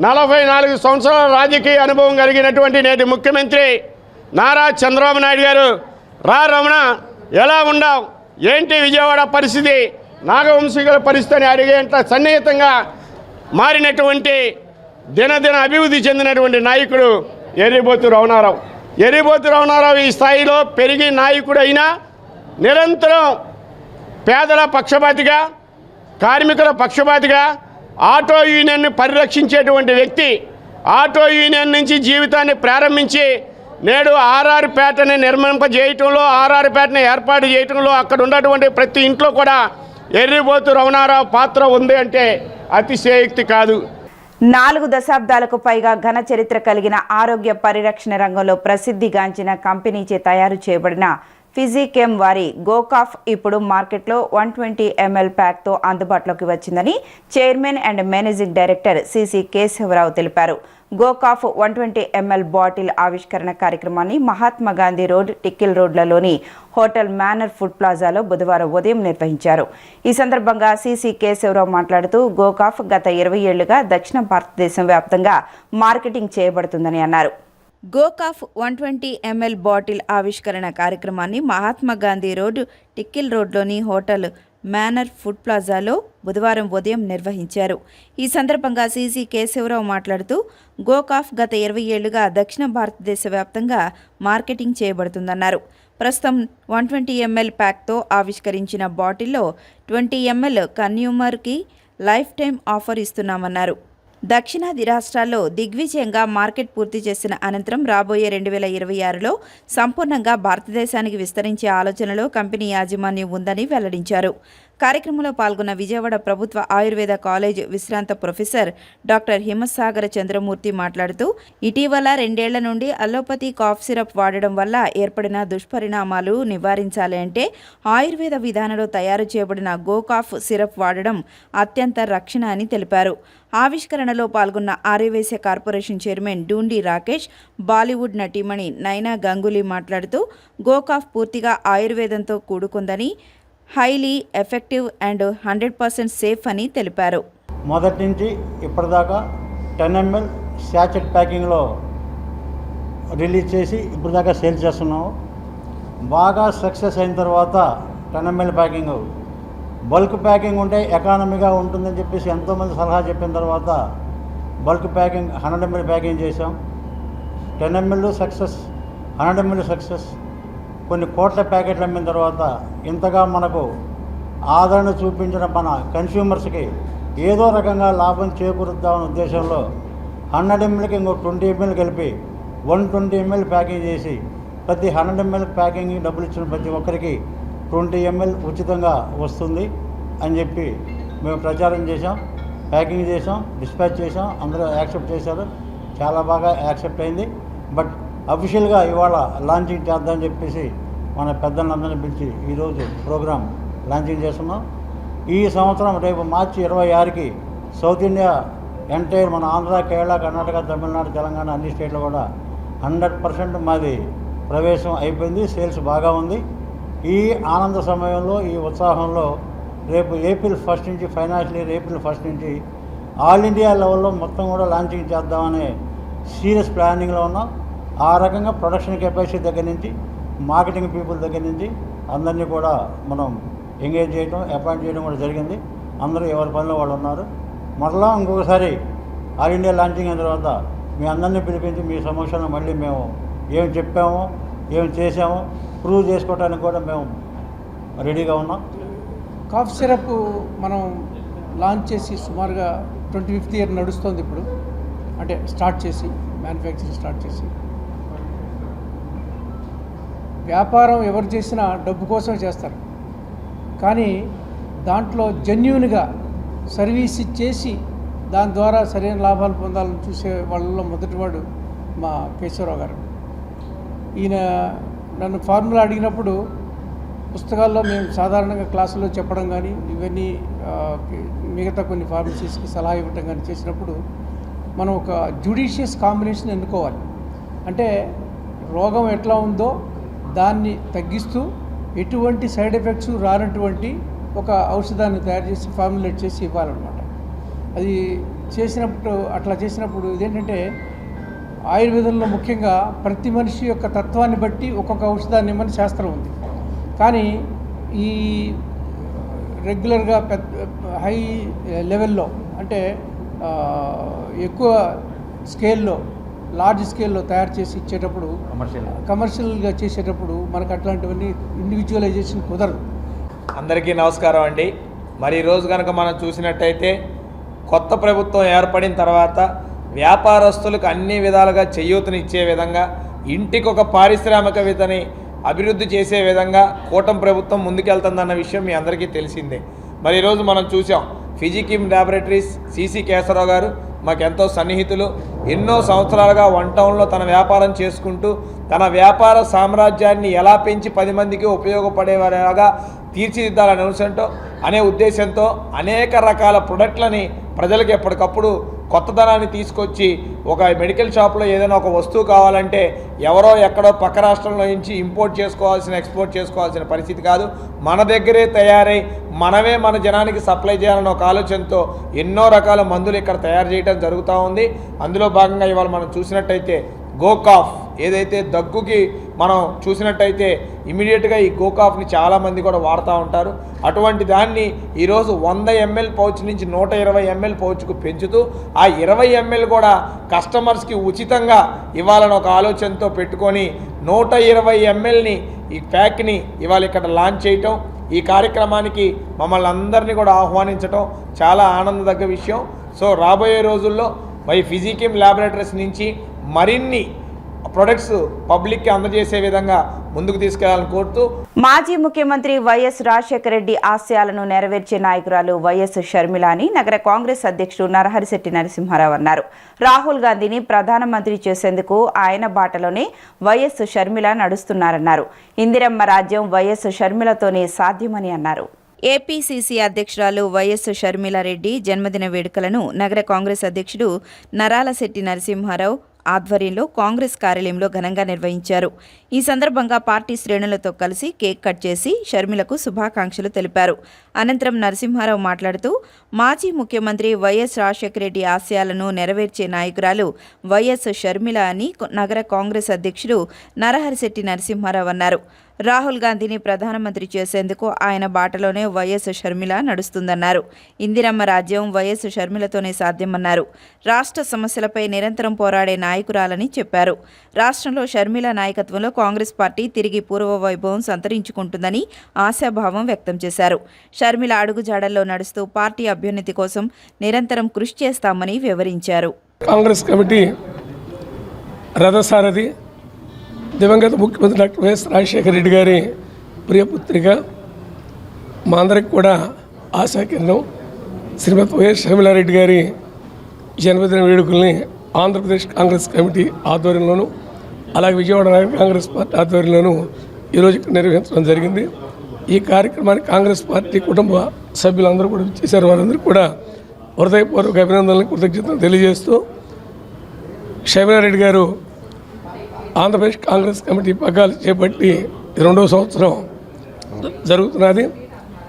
Speaker 6: 44 సంవత్సరాల రాజకీయ అనుభవం కలిగినటువంటి నేటి ముఖ్యమంత్రి నారా చంద్రబాబు నాయుడు గారు, రా రమణ ఎలా ఉండావు, ఏంటి విజయవాడ పరిస్థితి, నాగవంశీకుల పరిస్థితిని అడిగేంత సన్నిహితంగా మారినటువంటి దినదిన అభివృద్ధి చెందినటువంటి నాయకుడు ఎర్రిబోతు రమణారావు. ఎర్రిబోతు రమణారావు ఈ స్థాయిలో పెరిగి నాయకుడైనా నిరంతరం పేదల పక్షపాతిగా, కార్మికుల పక్షపాతిగా, ఆటో యూనియన్ను పరిరక్షించేటువంటి వ్యక్తి. ఆటో యూనియన్ నుంచి జీవితాన్ని ప్రారంభించి నేడు ఆర్ఆర్పేటని నిర్మింపజేయటంలో, ఆర్ఆర్పేటని ఏర్పాటు చేయటంలో, అక్కడ ఉన్నటువంటి ప్రతి ఇంట్లో కూడా ఎర్రిబోతు రమణారావు పాత్ర ఉంది అంటే అతిశయోక్తి కాదు.
Speaker 1: 4 దశాబ్దాలకు పైగా ఘన చరిత్ర కలిగిన ఆరోగ్య పరిరక్షణ రంగంలో ప్రసిద్ధిగాంచిన కంపెనీచే తయారు చేయబడిన ఫిజికెమ్ వారి గోకాఫ్ ఇప్పుడు మార్కెట్లో 120 ml ప్యాక్తో అందుబాటులోకి వచ్చిందని chairman and managing director CC Keshavarao తెలిపారు. గోకాఫ్ 120 ml బాటిల్ ఆవిష్కరణ కార్యక్రమాన్ని మహాత్మా గాంధీ రోడ్, టిక్కిల్ రోడ్లలోని హోటల్ మేనర్ ఫుడ్ ప్లాజాలో బుధవారం ఉదయం నిర్వహించారు. ఈ సందర్భంగా సిసి కేశవరావు మాట్లాడుతూ గోకాఫ్ గత 20 ఏళ్లుగా దక్షిణ భారతదేశం వ్యాప్తంగా మార్కెటింగ్ చేయబడుతుందని అన్నారు. గోకాఫ్ 120 ml బాటిల్ ఆవిష్కరణ కార్యక్రమాన్ని మహాత్మా గాంధీ రోడ్, టిక్కిల్ రోడ్లోని హోటల్ మేనర్ ఫుడ్ ప్లాజాలో బుధవారం ఉదయం నిర్వహించారు. ఈ సందర్భంగా సిసి కేశవరావు మాట్లాడుతూ గోకాఫ్ గత 20 ఏళ్లుగా దక్షిణ భారతదేశ వ్యాప్తంగా మార్కెటింగ్ చేయబడుతుందన్నారు. ప్రస్తుతం 120 ml ప్యాక్తో ఆవిష్కరించిన బాటిల్లో 20 ml కన్స్యూమర్కి లైఫ్ టైం ఆఫర్ ఇస్తున్నామన్నారు. దక్షిణాది రాష్ట్రాల్లో దిగ్విజయంగా మార్కెట్ పూర్తి చేసిన అనంతరం రాబోయే 2026లో సంపూర్ణంగా భారతదేశానికి విస్తరించే ఆలోచనలో కంపెనీ యాజమాన్యం ఉందని వెల్లడించారు. కార్యక్రమంలో పాల్గొన్న విజయవాడ ప్రభుత్వ ఆయుర్వేద కాలేజ్ విశ్రాంత ప్రొఫెసర్ డాక్టర్ హిమసాగర చంద్రమూర్తి మాట్లాడుతూ ఇటీవల 2 ఏళ్ల నుండి అలోపతి కాఫ్ సిరప్ వాడడం వల్ల ఏర్పడిన దుష్పరిణామాలు నివారించాలి అంటే ఆయుర్వేద విధానంలో తయారు చేయబడిన గోకాఫ్ సిరప్ వాడడం అత్యంత రక్షణ అని తెలిపారు. ఆవిష్కరణలో పాల్గొన్న ఆర్యవైశ్య కార్పొరేషన్ చైర్మన్ డూండి రాకేష్, బాలీవుడ్ నటీమణి నైనా గంగూలీ మాట్లాడుతూ గోకాఫ్ పూర్తిగా ఆయుర్వేదంతో కూడుకుందని, హైలీ ఎఫెక్టివ్ అండ్ 100% సేఫ్ అని తెలిపారు.
Speaker 8: మొదటి నుంచి ఇప్పటిదాకా 10 ml శాచెట్ ప్యాకింగ్లో రిలీజ్ చేసి ఇప్పటిదాకా సేల్ చేస్తున్నాము. బాగా సక్సెస్ అయిన తర్వాత 10 ml ప్యాకింగ్ బల్క్ ప్యాకింగ్ ఉంటే ఎకానమీగా ఉంటుందని చెప్పేసి ఎంతోమంది సలహా చెప్పిన తర్వాత బల్క్ ప్యాకింగ్ 100 ml ప్యాకింగ్ చేసాం. 10 ml సక్సెస్, 100 ml సక్సెస్. కొన్ని కోట్ల ప్యాకెట్లు అమ్మిన తర్వాత ఇంతగా మనకు ఆదరణ చూపించిన మన కన్స్యూమర్స్కి ఏదో రకంగా లాభం చేకూరుద్దామనే ఉద్దేశంలో 100 mlకి ఇంకో 20 ml కలిపి 120 ml ప్యాకింగ్ చేసి ప్రతి 100 ml ప్యాకింగ్ డబ్బులు ఇచ్చిన ప్రతి ఒక్కరికి 20 ml ఉచితంగా వస్తుంది అని చెప్పి మేము ప్రచారం చేసాం, ప్యాకింగ్ చేసాం, డిస్పాచ్ చేసాం. అందరూ యాక్సెప్ట్ చేశారు, చాలా బాగా యాక్సెప్ట్ అయింది. బట్ అఫీషియల్గా ఇవాళ లాంచింగ్ చేద్దామని చెప్పేసి మన పెద్దలందరినీ పిలిచి ఈరోజు ప్రోగ్రాం లాంచింగ్ చేస్తున్నాం. ఈ సంవత్సరం రేపు మార్చి 26కి సౌత్ ఇండియా ఎంటైర్ మన ఆంధ్ర, కేరళ, కర్ణాటక, తమిళనాడు, తెలంగాణ అన్ని స్టేట్లో కూడా 100% మాది ప్రవేశం అయిపోయింది. సేల్స్ బాగా ఉంది. ఈ ఆనంద సమయంలో, ఈ ఉత్సాహంలో రేపు ఏప్రిల్ 1 నుంచి, ఫైనాన్షియల్ ఇయర్ ఏప్రిల్ 1 నుంచి ఆల్ ఇండియా లెవెల్లో మొత్తం కూడా లాంచింగ్ చేద్దామనే సీరియస్ ప్లానింగ్లో ఉన్నాం. ఆ రకంగా ప్రొడక్షన్ కెపాసిటీ దగ్గర నుంచి, మార్కెటింగ్ పీపుల్ దగ్గర నుంచి అందరినీ కూడా మనం ఎంగేజ్ చేయడం, అపాయింట్ చేయడం కూడా జరిగింది. అందరూ ఎవరి పనిలో వాళ్ళు ఉన్నారు. మరలా ఇంకొకసారి ఆల్ ఇండియా లాంచింగ్ అయిన తర్వాత మీ అందరినీ పిలిపించి మీ సమక్షంలో మళ్ళీ మేము ఏం చెప్పామో, ఏం చేసామో ప్రూవ్ చేసుకోవడానికి కూడా మేము రెడీగా ఉన్నాం.
Speaker 9: కాఫ్ సిరప్ మనం లాంచ్ చేసి సుమారుగా 25th ఇయర్ నడుస్తుంది ఇప్పుడు. అంటే స్టార్ట్ చేసి, మ్యానుఫ్యాక్చరింగ్ స్టార్ట్ చేసి. వ్యాపారం ఎవరు చేసినా డబ్బు కోసమే చేస్తారు, కానీ దాంట్లో జెన్యూన్గా సర్వీస్ ఇచ్చేసి దాని ద్వారా సరైన లాభాలు పొందాలని చూసే వాళ్ళలో మొదటివాడు మా కేశవరావు గారు. ఈయన నన్ను ఫార్ములా అడిగినప్పుడు పుస్తకాల్లో మేము సాధారణంగా క్లాసుల్లో చెప్పడం కానీ, ఇవన్నీ మిగతా కొన్ని ఫార్మసీస్కి సలహా ఇవ్వటం కానీ చేసినప్పుడు మనం ఒక జ్యుడిషియస్ కాంబినేషన్ ఎన్నుకోవాలి. అంటే రోగం ఎట్లా ఉందో దాన్ని తగ్గిస్తూ ఎటువంటి సైడ్ ఎఫెక్ట్స్ రానటువంటి ఒక ఔషధాన్ని తయారు చేసి ఫార్ములేట్ చేసి ఇవ్వాలన్నమాట. అది చేసినప్పుడు, అట్లా చేసినప్పుడు ఇదేంటంటే ఆయుర్వేదంలో ముఖ్యంగా ప్రతి మనిషి యొక్క తత్వాన్ని బట్టి ఒక్కొక్క ఔషధాన్ని ఇవ్వని శాస్త్రం ఉంది. కానీ ఈ రెగ్యులర్గా హై లెవెల్లో, అంటే ఎక్కువ స్కేల్లో, లార్జ్ స్కేల్లో తయారు చేసి ఇచ్చేటప్పుడు, కమర్షియల్గా చేసేటప్పుడు మనకు అట్లాంటివన్నీ ఇండివిజువలైజేషన్ కుదరదు.
Speaker 10: అందరికీ నమస్కారం అండి. మరి ఈరోజు కనుక మనం చూసినట్టయితే కొత్త ప్రభుత్వం ఏర్పడిన తర్వాత వ్యాపారస్తులకు అన్ని విధాలుగా చేయూతనిచ్చే విధంగా, ఇంటికి ఒక పారిశ్రామికవేత్తని అభివృద్ధి చేసే విధంగా కూటమి ప్రభుత్వం ముందుకెళ్తుందన్న విషయం మీ అందరికీ తెలిసిందే. మరి ఈరోజు మనం చూసాం, ఫిజికిమ్ ల్యాబొరేటరీస్ సిసి కేశవరావు గారు మాకెంతో సన్నిహితులు. ఎన్నో సంవత్సరాలుగా 1 టౌన్లో తన వ్యాపారం చేసుకుంటూ తన వ్యాపార సామ్రాజ్యాన్ని ఎలా పెంచి 10 మందికి ఉపయోగపడేలాగా తీర్చిదిద్దాలనే అనే ఉద్దేశంతో అనేక రకాల ప్రొడక్ట్లని ప్రజలకు ఎప్పటికప్పుడు కొత్తదనాన్ని తీసుకొచ్చి, ఒక మెడికల్ షాప్లో ఏదైనా ఒక వస్తువు కావాలంటే ఎవరో ఎక్కడో పక్క రాష్ట్రంలో నుంచి ఇంపోర్ట్ చేసుకోవాల్సిన, ఎక్స్పోర్ట్ చేసుకోవాల్సిన పరిస్థితి కాదు. మన దగ్గరే తయారై మనమే మన జనానికి సప్లై చేయాలన్న ఒక ఆలోచనతో ఎన్నో రకాల మందులు ఇక్కడ తయారు చేయడం జరుగుతూ ఉంది. అందులో భాగంగా ఇవాళ మనం చూసినట్టయితే గోకాఫ్, ఏదైతే దగ్గుకి మనం చూసినట్టయితే ఇమీడియట్గా ఈ గోకాఫ్ని చాలామంది కూడా వాడుతూ ఉంటారు. అటువంటి దాన్ని ఈరోజు 100 ml పౌచ్ నుంచి 120 ml పౌచ్కు పెంచుతూ ఆ 20 ml కూడా కస్టమర్స్కి ఉచితంగా ఇవ్వాలని ఒక ఆలోచనతో పెట్టుకొని 120 mlని ఈ ప్యాక్ని ఇవాళ ఇక్కడ లాంచ్ చేయటం, ఈ కార్యక్రమానికి మమ్మల్ని అందరినీ కూడా ఆహ్వానించటం చాలా ఆనందదగ్గ విషయం. సో రాబోయే రోజుల్లో మరి ఫిజికిమ్ ల్యాబొరేటరీస్ నుంచి మరిన్ని ప్రొడక్ట్స్ పబ్లిక్కి అందజేసే విధంగా ముందుకు తీసుకెళ్లాలని కోరుతూ,
Speaker 1: మాజీ ముఖ్యమంత్రి వైఎస్ రాజశేఖర రెడ్డి ఆశయాలను నెరవేర్చే నాయకురాలు వైఎస్ షర్మిల అని నగర కాంగ్రెస్ అధ్యక్షుడు నరహరిశెట్టి నరసింహారావు అన్నారు. రాహుల్ గాంధీని ప్రధానమంత్రి చేసేందుకు ఆయన బాటలోనే వైఎస్ షర్మిల నడుస్తున్నారన్నారు. ఇందిరమ్మ రాజ్యం వైఎస్ షర్మిలతోనే సాధ్యమని అన్నారు. ఏపీసీసీ అధ్యక్షురాలు వైఎస్ షర్మిలారెడ్డి జన్మదిన వేడుకలను నగర కాంగ్రెస్ అధ్యక్షుడు నరాలశెట్టి నరసింహారావు ఆధ్వర్యంలో కాంగ్రెస్ కార్యాలయంలో ఘనంగా నిర్వహించారు. ఈ సందర్భంగా పార్టీ శ్రేణులతో కలిసి కేక్ కట్ చేసి షర్మిలకు శుభాకాంక్షలు తెలిపారు. అనంతరం నరసింహారావు మాట్లాడుతూ, మాజీ ముఖ్యమంత్రి వైఎస్ రాజశేఖర రెడ్డి ఆశయాలను నెరవేర్చే నాయకురాలు వైఎస్ షర్మిల అని నగర కాంగ్రెస్ అధ్యక్షుడు నరహరిశెట్టి నరసింహారావు అన్నారు. రాహుల్ గాంధీని ప్రధానమంత్రి చేసేందుకు ఆయన బాటలోనే వైఎస్ షర్మిల నడుస్తుందన్నారు. ఇందిరమ్మ రాజ్యం వైఎస్ షర్మిలతోనే సాధ్యమన్నారు. రాష్ట్ర సమస్యలపై నిరంతరం పోరాడే నాయకురాలని చెప్పారు. రాష్ట్రంలో షర్మిల నాయకత్వంలో కాంగ్రెస్ పార్టీ తిరిగి పూర్వ వైభవం సంతరించుకుంటుందని ఆశాభావం వ్యక్తం చేశారు. షర్మిల అడుగుజాడల్లో నడుస్తూ పార్టీ అభ్యున్నతి కోసం నిరంతరం కృషి చేస్తామని వివరించారు.
Speaker 11: కాంగ్రెస్ కమిటీ రథసారథి దివంగత ముఖ్యమంత్రి డాక్టర్ వైఎస్ రాజశేఖర రెడ్డి గారి ప్రియపుత్రిక, మా అందరికి కూడా ఆశాకిరణం శ్రీమతి వైఎస్ షర్మిలారెడ్డి గారి జన్మదిన వేడుకల్ని ఆంధ్రప్రదేశ్ కాంగ్రెస్ కమిటీ ఆధ్వర్యంలోనూ అలాగే విజయవాడ నగర కాంగ్రెస్ పార్టీ ఆధ్వర్యంలోనూ ఈరోజు నిర్వహించడం జరిగింది. ఈ కార్యక్రమానికి కాంగ్రెస్ పార్టీ కుటుంబ సభ్యులందరూ కూడా చేశారు. వారందరూ కూడా హృదయపూర్వక అభినందనలు, కృతజ్ఞతలు తెలియజేస్తూ, షర్మిలారెడ్డి గారు ఆంధ్రప్రదేశ్ కాంగ్రెస్ కమిటీ పగ్గాలు చేపట్టి 2వ సంవత్సరం జరుగుతున్నది.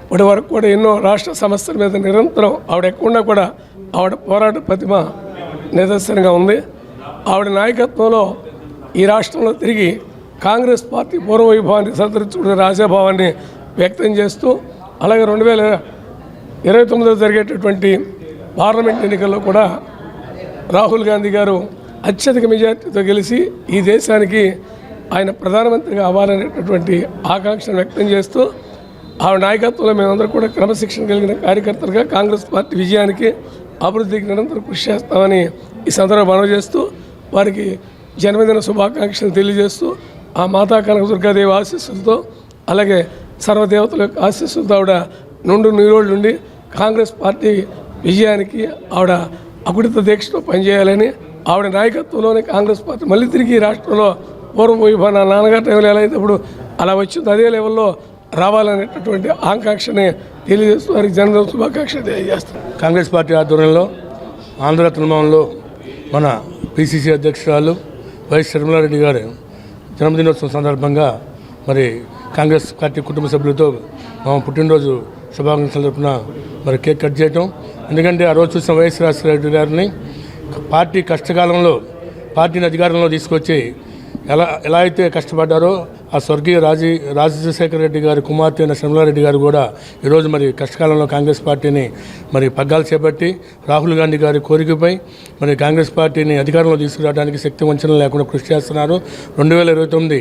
Speaker 11: ఇప్పటి వరకు కూడా ఎన్నో రాష్ట్ర సమస్యల మీద నిరంతరం ఆవిడ ఎక్కకుండా కూడా ఆవిడ పోరాట ప్రతిమ నిదర్శనంగా ఉంది. ఆవిడ నాయకత్వంలో ఈ రాష్ట్రంలో తిరిగి కాంగ్రెస్ పార్టీ పూర్వవైభవాన్ని సంతరించుకునే రాజాభావాన్ని వ్యక్తం చేస్తూ, అలాగే 2029లో జరిగేటటువంటి పార్లమెంట్ ఎన్నికల్లో కూడా రాహుల్ గాంధీ గారు అత్యధిక మెజార్టీతో గెలిచి ఈ దేశానికి ఆయన ప్రధానమంత్రిగా అవ్వాలనేటటువంటి ఆకాంక్షను వ్యక్తం చేస్తూ, ఆవిడ నాయకత్వంలో మేమందరూ కూడా క్రమశిక్షణ కలిగిన కార్యకర్తలుగా కాంగ్రెస్ పార్టీ విజయానికి అభివృద్ధికి నిరంతరం కృషి చేస్తామని ఈ సందర్భంగా మనవి చేస్తూ, వారికి జన్మదిన శుభాకాంక్షలు తెలియజేస్తూ, ఆ మాతా కనకదుర్గాదేవి ఆశీస్సులతో అలాగే సర్వదేవతల యొక్క ఆశీస్సులతో ఆవిడ నుండి నీరోళ్ళు నుండి కాంగ్రెస్ పార్టీ విజయానికి ఆవిడ అకుటిత దీక్షతో పనిచేయాలని, ఆవిడ నాయకత్వంలోనే కాంగ్రెస్ పార్టీ మళ్ళీ తిరిగి ఈ రాష్ట్రంలో పూర్వవైభవం నా నాన్నగారి టైంలో ఎలా అయితే ఇప్పుడు అలా వచ్చిందో అదే లెవెల్లో రావాలనేటటువంటి ఆకాంక్షని తెలియజేస్తూ వారికి జన్మదిన శుభాకాంక్షలు తెలియజేస్తాం.
Speaker 7: కాంగ్రెస్ పార్టీ ఆధ్వర్యంలో ఆంధ్ర తృణమూలంలో మన పిసిసి అధ్యక్షురాలు వైఎస్ షర్మిలారెడ్డి గారు జన్మదినోత్సవం సందర్భంగా మరి కాంగ్రెస్ పార్టీ కుటుంబ సభ్యులతో మా పుట్టినరోజు శుభాకాంక్షల తరపున మరి కేక్ కట్ చేయటం. ఎందుకంటే ఆ రోజు చూసిన వైఎస్ రాజశేఖర గారిని పార్టీ కష్టకాలంలో పార్టీని అధికారంలో తీసుకొచ్చి ఎలా అయితే కష్టపడ్డారో ఆ స్వర్గీయ రాజశేఖర రెడ్డి గారి కుమార్తె అయిన షర్మిలారెడ్డి గారు కూడా ఈరోజు మరి కష్టకాలంలో కాంగ్రెస్ పార్టీని మరి పగ్గాలు చేపట్టి రాహుల్ గాంధీ గారి కోరికపై మరి కాంగ్రెస్ పార్టీని అధికారంలో తీసుకురావడానికి శక్తి వంచన లేకుండా కృషి చేస్తున్నారు. 2029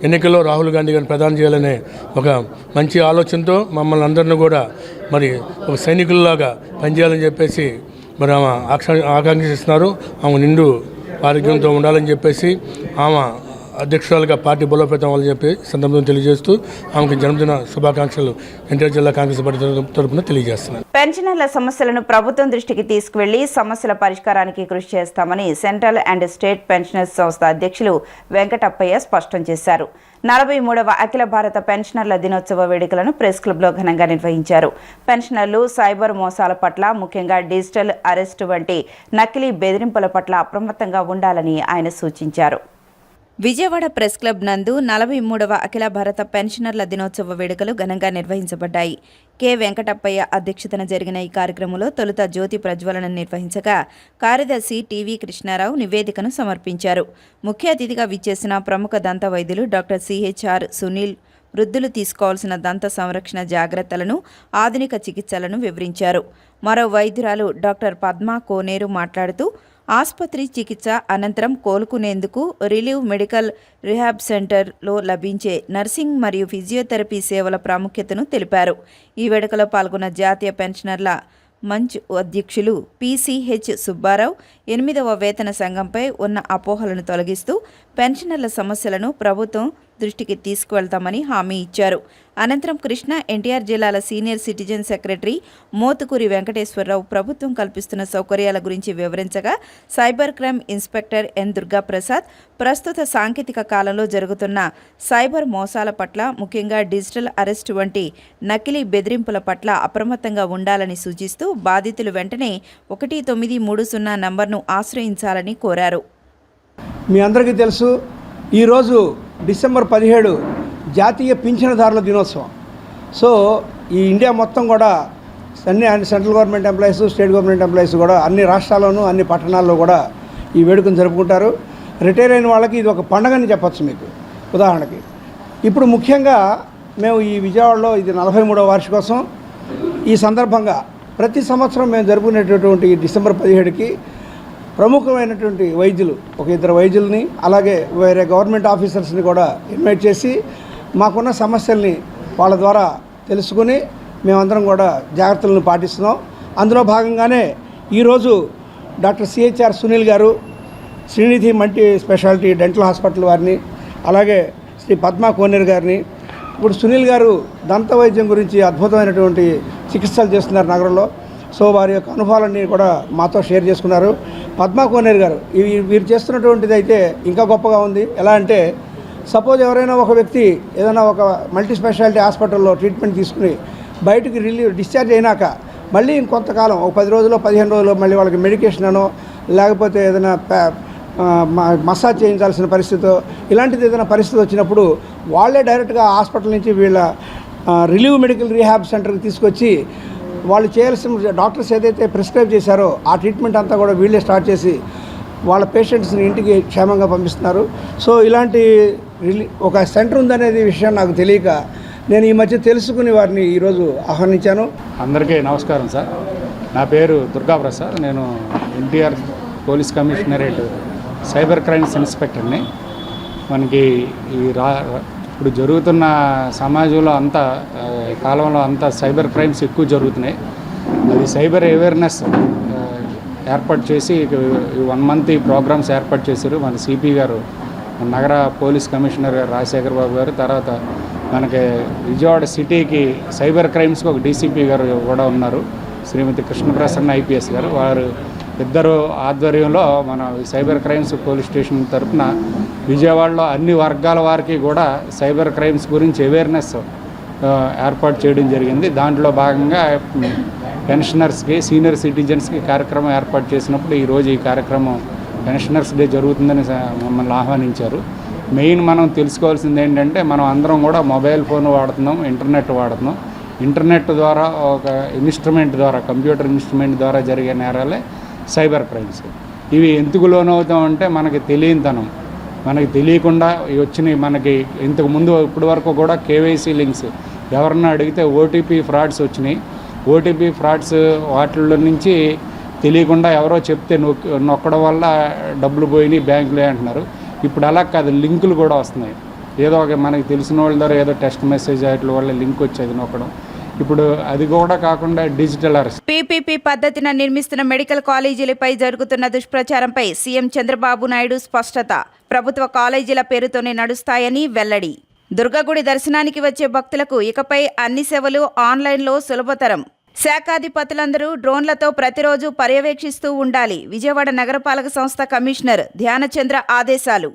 Speaker 7: ఎన్నికల్లో రాహుల్ గాంధీ గారిని ప్రధానం చేయాలనే ఒక మంచి ఆలోచనతో మమ్మల్ని అందరినీ కూడా మరి ఒక సైనికుల్లాగా పనిచేయాలని చెప్పేసి మరి ఆమె ఆకాంక్షిస్తున్నారు. ఆమె నిండు ఆరోగ్యంతో ఉండాలని చెప్పేసి ఆమె అధ్యక్షురాలుగా పార్టీ బలోపేతం అవ్వాలని చెప్పి సందర్భంగా తెలియజేస్తూ ఆమెకు జన్మదిన శుభాకాంక్షలు ఎన్టీఆర్ జిల్లా కాంగ్రెస్ పార్టీ తరఫున తెలియజేస్తున్నారు.
Speaker 1: పెన్షనర్ల సమస్యలను ప్రభుత్వం దృష్టికి తీసుకువెళ్లి సమస్యల పరిష్కారానికి కృషి చేస్తామని సెంట్రల్ అండ్ స్టేట్ పెన్షనర్స్ సంస్థ అధ్యక్షులు వెంకటప్పయ్య స్పష్టం చేశారు. 43వ అఖిల భారత పెన్షనర్ల దినోత్సవ వేడుకలను ప్రెస్ క్లబ్లో ఘనంగా నిర్వహించారు. పెన్షనర్లు సైబర్ మోసాల పట్ల, ముఖ్యంగా డిజిటల్ అరెస్టు వంటి నకిలీ బెదిరింపుల పట్ల అప్రమత్తంగా ఉండాలని ఆయన సూచించారు. విజయవాడ ప్రెస్ క్లబ్ నందు 43వ అఖిల భారత పెన్షనర్ల దినోత్సవ వేడుకలు ఘనంగా నిర్వహించబడ్డాయి. కె వెంకటప్పయ్య అధ్యక్షతన జరిగిన ఈ కార్యక్రమంలో తొలుత జ్యోతి ప్రజ్వలన నిర్వహించగా కార్యదర్శి టీవీ కృష్ణారావు నివేదికను సమర్పించారు. ముఖ్య అతిథిగా విచ్చేసిన ప్రముఖ దంత వైద్యులు డాక్టర్ సిహెచ్ఆర్ సునీల్ వృద్ధులు తీసుకోవాల్సిన దంత సంరక్షణ జాగ్రత్తలను, ఆధునిక చికిత్సలను వివరించారు. మరో వైద్యురాలు డాక్టర్ పద్మా కోనేరు మాట్లాడుతూ ఆసుపత్రి చికిత్స అనంతరం కోలుకునేందుకు రిలీవ్ మెడికల్ రిహాబ్ సెంటర్లో లభించే నర్సింగ్ మరియు ఫిజియోథెరపీ సేవల ప్రాముఖ్యతను తెలిపారు. ఈ వేడుకలో పాల్గొన్న జాతీయ పెన్షనర్ల మంచ్ అధ్యక్షులు పిసిహెచ్ సుబ్బారావు 8వ వేతన సంఘంపై ఉన్న అపోహలను తొలగిస్తూ పెన్షనర్ల సమస్యలను ప్రభుత్వం దృష్టికి తీసుకువెళ్తామని హామీ ఇచ్చారు. అనంతరం కృష్ణా ఎన్టీఆర్ జిల్లాల senior citizen secretary Motukuri Venkateswararao ప్రభుత్వం కల్పిస్తున్న సౌకర్యాల గురించి వివరించగా cyber crime inspector N Durgaprasad ప్రస్తుత సాంకేతిక కాలంలో జరుగుతున్న సైబర్ మోసాల పట్ల, ముఖ్యంగా డిజిటల్ అరెస్ట్ వంటి నకిలీ బెదిరింపుల పట్ల అప్రమత్తంగా ఉండాలని సూచిస్తూ బాధితులు వెంటనే 1930 నంబర్ను ఆశ్రయించాలని కోరారు.
Speaker 12: మీ అందరికీ తెలుసు, ఈరోజు డిసెంబర్ 17 జాతీయ పింఛనదారుల దినోత్సవం. సో ఈ ఇండియా మొత్తం కూడా అన్ని central government employees, state government employees కూడా అన్ని రాష్ట్రాల్లోనూ అన్ని పట్టణాల్లో కూడా ఈ వేడుకను జరుపుకుంటారు. రిటైర్ అయిన వాళ్ళకి ఇది ఒక పండగని చెప్పచ్చు. మీకు ఉదాహరణకి ఇప్పుడు ముఖ్యంగా మేము ఈ విజయవాడలో ఇది 43వ వార్షికోత్సవం. ఈ సందర్భంగా ప్రతి సంవత్సరం మేము జరుపుకునేటటువంటి డిసెంబర్ 17కి ప్రముఖమైనటువంటి వైద్యులు, ఒక 2 వైద్యుల్ని, అలాగే వేరే గవర్నమెంట్ ఆఫీసర్స్ని కూడా ఇన్వైట్ చేసి మాకున్న సమస్యల్ని వాళ్ళ ద్వారా తెలుసుకుని మేమందరం కూడా జాగ్రత్తలను పాటిస్తున్నాం. అందులో భాగంగానే ఈరోజు డాక్టర్ సిహెచ్ఆర్ సునీల్ గారు, Srinidhi multi speciality dental hospital వారిని, అలాగే శ్రీ పద్మా కోనేరు గారిని, ఇప్పుడు సునీల్ గారు దంత వైద్యం గురించి అద్భుతమైనటువంటి చికిత్సలు చేస్తున్నారు నగరంలో. సో వారి యొక్క అనుభవాలన్నీ కూడా మాతో షేర్ చేసుకున్నారు. పద్మా కోనేరు గారు వీరు చేస్తున్నటువంటిది అయితే ఇంకా గొప్పగా ఉంది. ఎలా అంటే సపోజ్ ఎవరైనా ఒక వ్యక్తి ఏదైనా ఒక మల్టీ స్పెషాలిటీ హాస్పిటల్లో ట్రీట్మెంట్ తీసుకుని బయటికి డిశ్చార్జ్ అయినాక మళ్ళీ ఇంకొంతకాలం ఒక 10 రోజులు 15 రోజులు మళ్ళీ వాళ్ళకి మెడికేషన్ అనో లేకపోతే ఏదైనా మసాజ్ చేయించాల్సిన పరిస్థితి, ఇలాంటిది ఏదైనా పరిస్థితి వచ్చినప్పుడు వాళ్ళే డైరెక్ట్గా హాస్పిటల్ నుంచి వీళ్ళ రిలీవ్ మెడికల్ రీహాబ్ సెంటర్కి తీసుకొచ్చి వాళ్ళు చేయాల్సిన డాక్టర్స్ ఏదైతే ప్రిస్క్రైబ్ చేశారో ఆ ట్రీట్మెంట్ అంతా కూడా వీళ్ళే స్టార్ట్ చేసి వాళ్ళ పేషెంట్స్ని ఇంటికి క్షేమంగా పంపిస్తున్నారు. సో ఇలాంటి ఒక సెంటర్ ఉందనేది విషయం నాకు తెలియక నేను ఈ మధ్య తెలుసుకుని వారిని ఈరోజు ఆహ్వానించాను.
Speaker 13: అందరికీ నమస్కారం సార్. నా పేరు దుర్గాప్రసాద్. నేను NTR police commissionerate cyber crimes ఇన్స్పెక్టర్ని. మనకి ఇప్పుడు జరుగుతున్న సమాజంలో అంతా కాలంలో అంతా సైబర్ క్రైమ్స్ ఎక్కువ జరుగుతున్నాయి. అది సైబర్ అవేర్నెస్ ఏర్పాటు చేసి 1 month ఈ ప్రోగ్రామ్స్ ఏర్పాటు చేశారు మన సిపి గారు, నగర పోలీస్ కమిషనర్ గారు రాజశేఖర్ బాబు గారు. తర్వాత మనకి విజయవాడ సిటీకి సైబర్ క్రైమ్స్కి ఒక డీసీపీ గారు కూడా ఉన్నారు, శ్రీమతి కృష్ణప్రసన్న ఐపీఎస్ గారు. వారు ఇద్దరు ఆధ్వర్యంలో మన సైబర్ క్రైమ్స్ పోలీస్ స్టేషన్ తరఫున విజయవాడలో అన్ని వర్గాల వారికి కూడా సైబర్ క్రైమ్స్ గురించి అవేర్నెస్ ఏర్పాటు చేయడం జరిగింది. దాంట్లో భాగంగా పెన్షనర్స్కి, సీనియర్ సిటిజన్స్కి కార్యక్రమం ఏర్పాటు చేసినప్పుడు ఈరోజు ఈ కార్యక్రమం పెన్షనర్స్ డే జరుగుతుందని మమ్మల్ని ఆహ్వానించారు. మెయిన్ మనం తెలుసుకోవాల్సింది ఏంటంటే మనం అందరం కూడా మొబైల్ ఫోన్ వాడుతున్నాం, ఇంటర్నెట్ వాడుతున్నాం. ఇంటర్నెట్ ద్వారా ఒక ఇన్స్ట్రుమెంట్ ద్వారా, కంప్యూటర్ ఇన్స్ట్రుమెంట్ ద్వారా జరిగే నేరాలే సైబర్ క్రైమ్స్. ఇవి ఎందుకు లోనవుతామంటే మనకి తెలియనితనం, మనకి తెలియకుండా వచ్చినాయి. మనకి ఇంతకుముందు ఇప్పటి వరకు కూడా కేవైసీ లింక్స్ ఎవరన్నా అడిగితే ఓటీపీ ఫ్రాడ్స్ వచ్చినాయి. ఓటీపీ ఫ్రాడ్స్ వాటిల్లో నుంచి తెలియకుండా ఎవరో చెప్తే నొక్కడం వల్ల డబ్బులు పోయినాయి బ్యాంకులే అంటున్నారు. ఇప్పుడు అలా కాదు, లింకులు కూడా వస్తున్నాయి. ఏదో ఒక మనకి తెలిసిన వాళ్ళ ద్వారా ఏదో టెక్స్ట్ మెసేజ్ వాటి వల్ల లింక్ వచ్చేది నొక్కడం. ఇప్పుడు అది కూడా కాకుండా డిజిటల్ అరెస్ట్.
Speaker 1: పీపీపీ పద్ధతిన నిర్మిస్తున్న మెడికల్ కాలేజీలపై జరుగుతున్న దుష్ప్రచారంపై సీఎం చంద్రబాబు నాయుడు స్పష్టత. ప్రభుత్వ కాలేజీల పేరుతోనే నడుస్తాయని వెల్లడి. దుర్గగుడి దర్శనానికి వచ్చే భక్తులకు ఇకపై అన్ని సేవలు ఆన్లైన్లో సులభతరం. శాఖాధిపతులందరూ డ్రోన్లతో ప్రతిరోజు పర్యవేక్షిస్తూ ఉండాలి. విజయవాడ నగరపాలక సంస్థ కమిషనర్ ధ్యానచంద్ర ఆదేశాలు.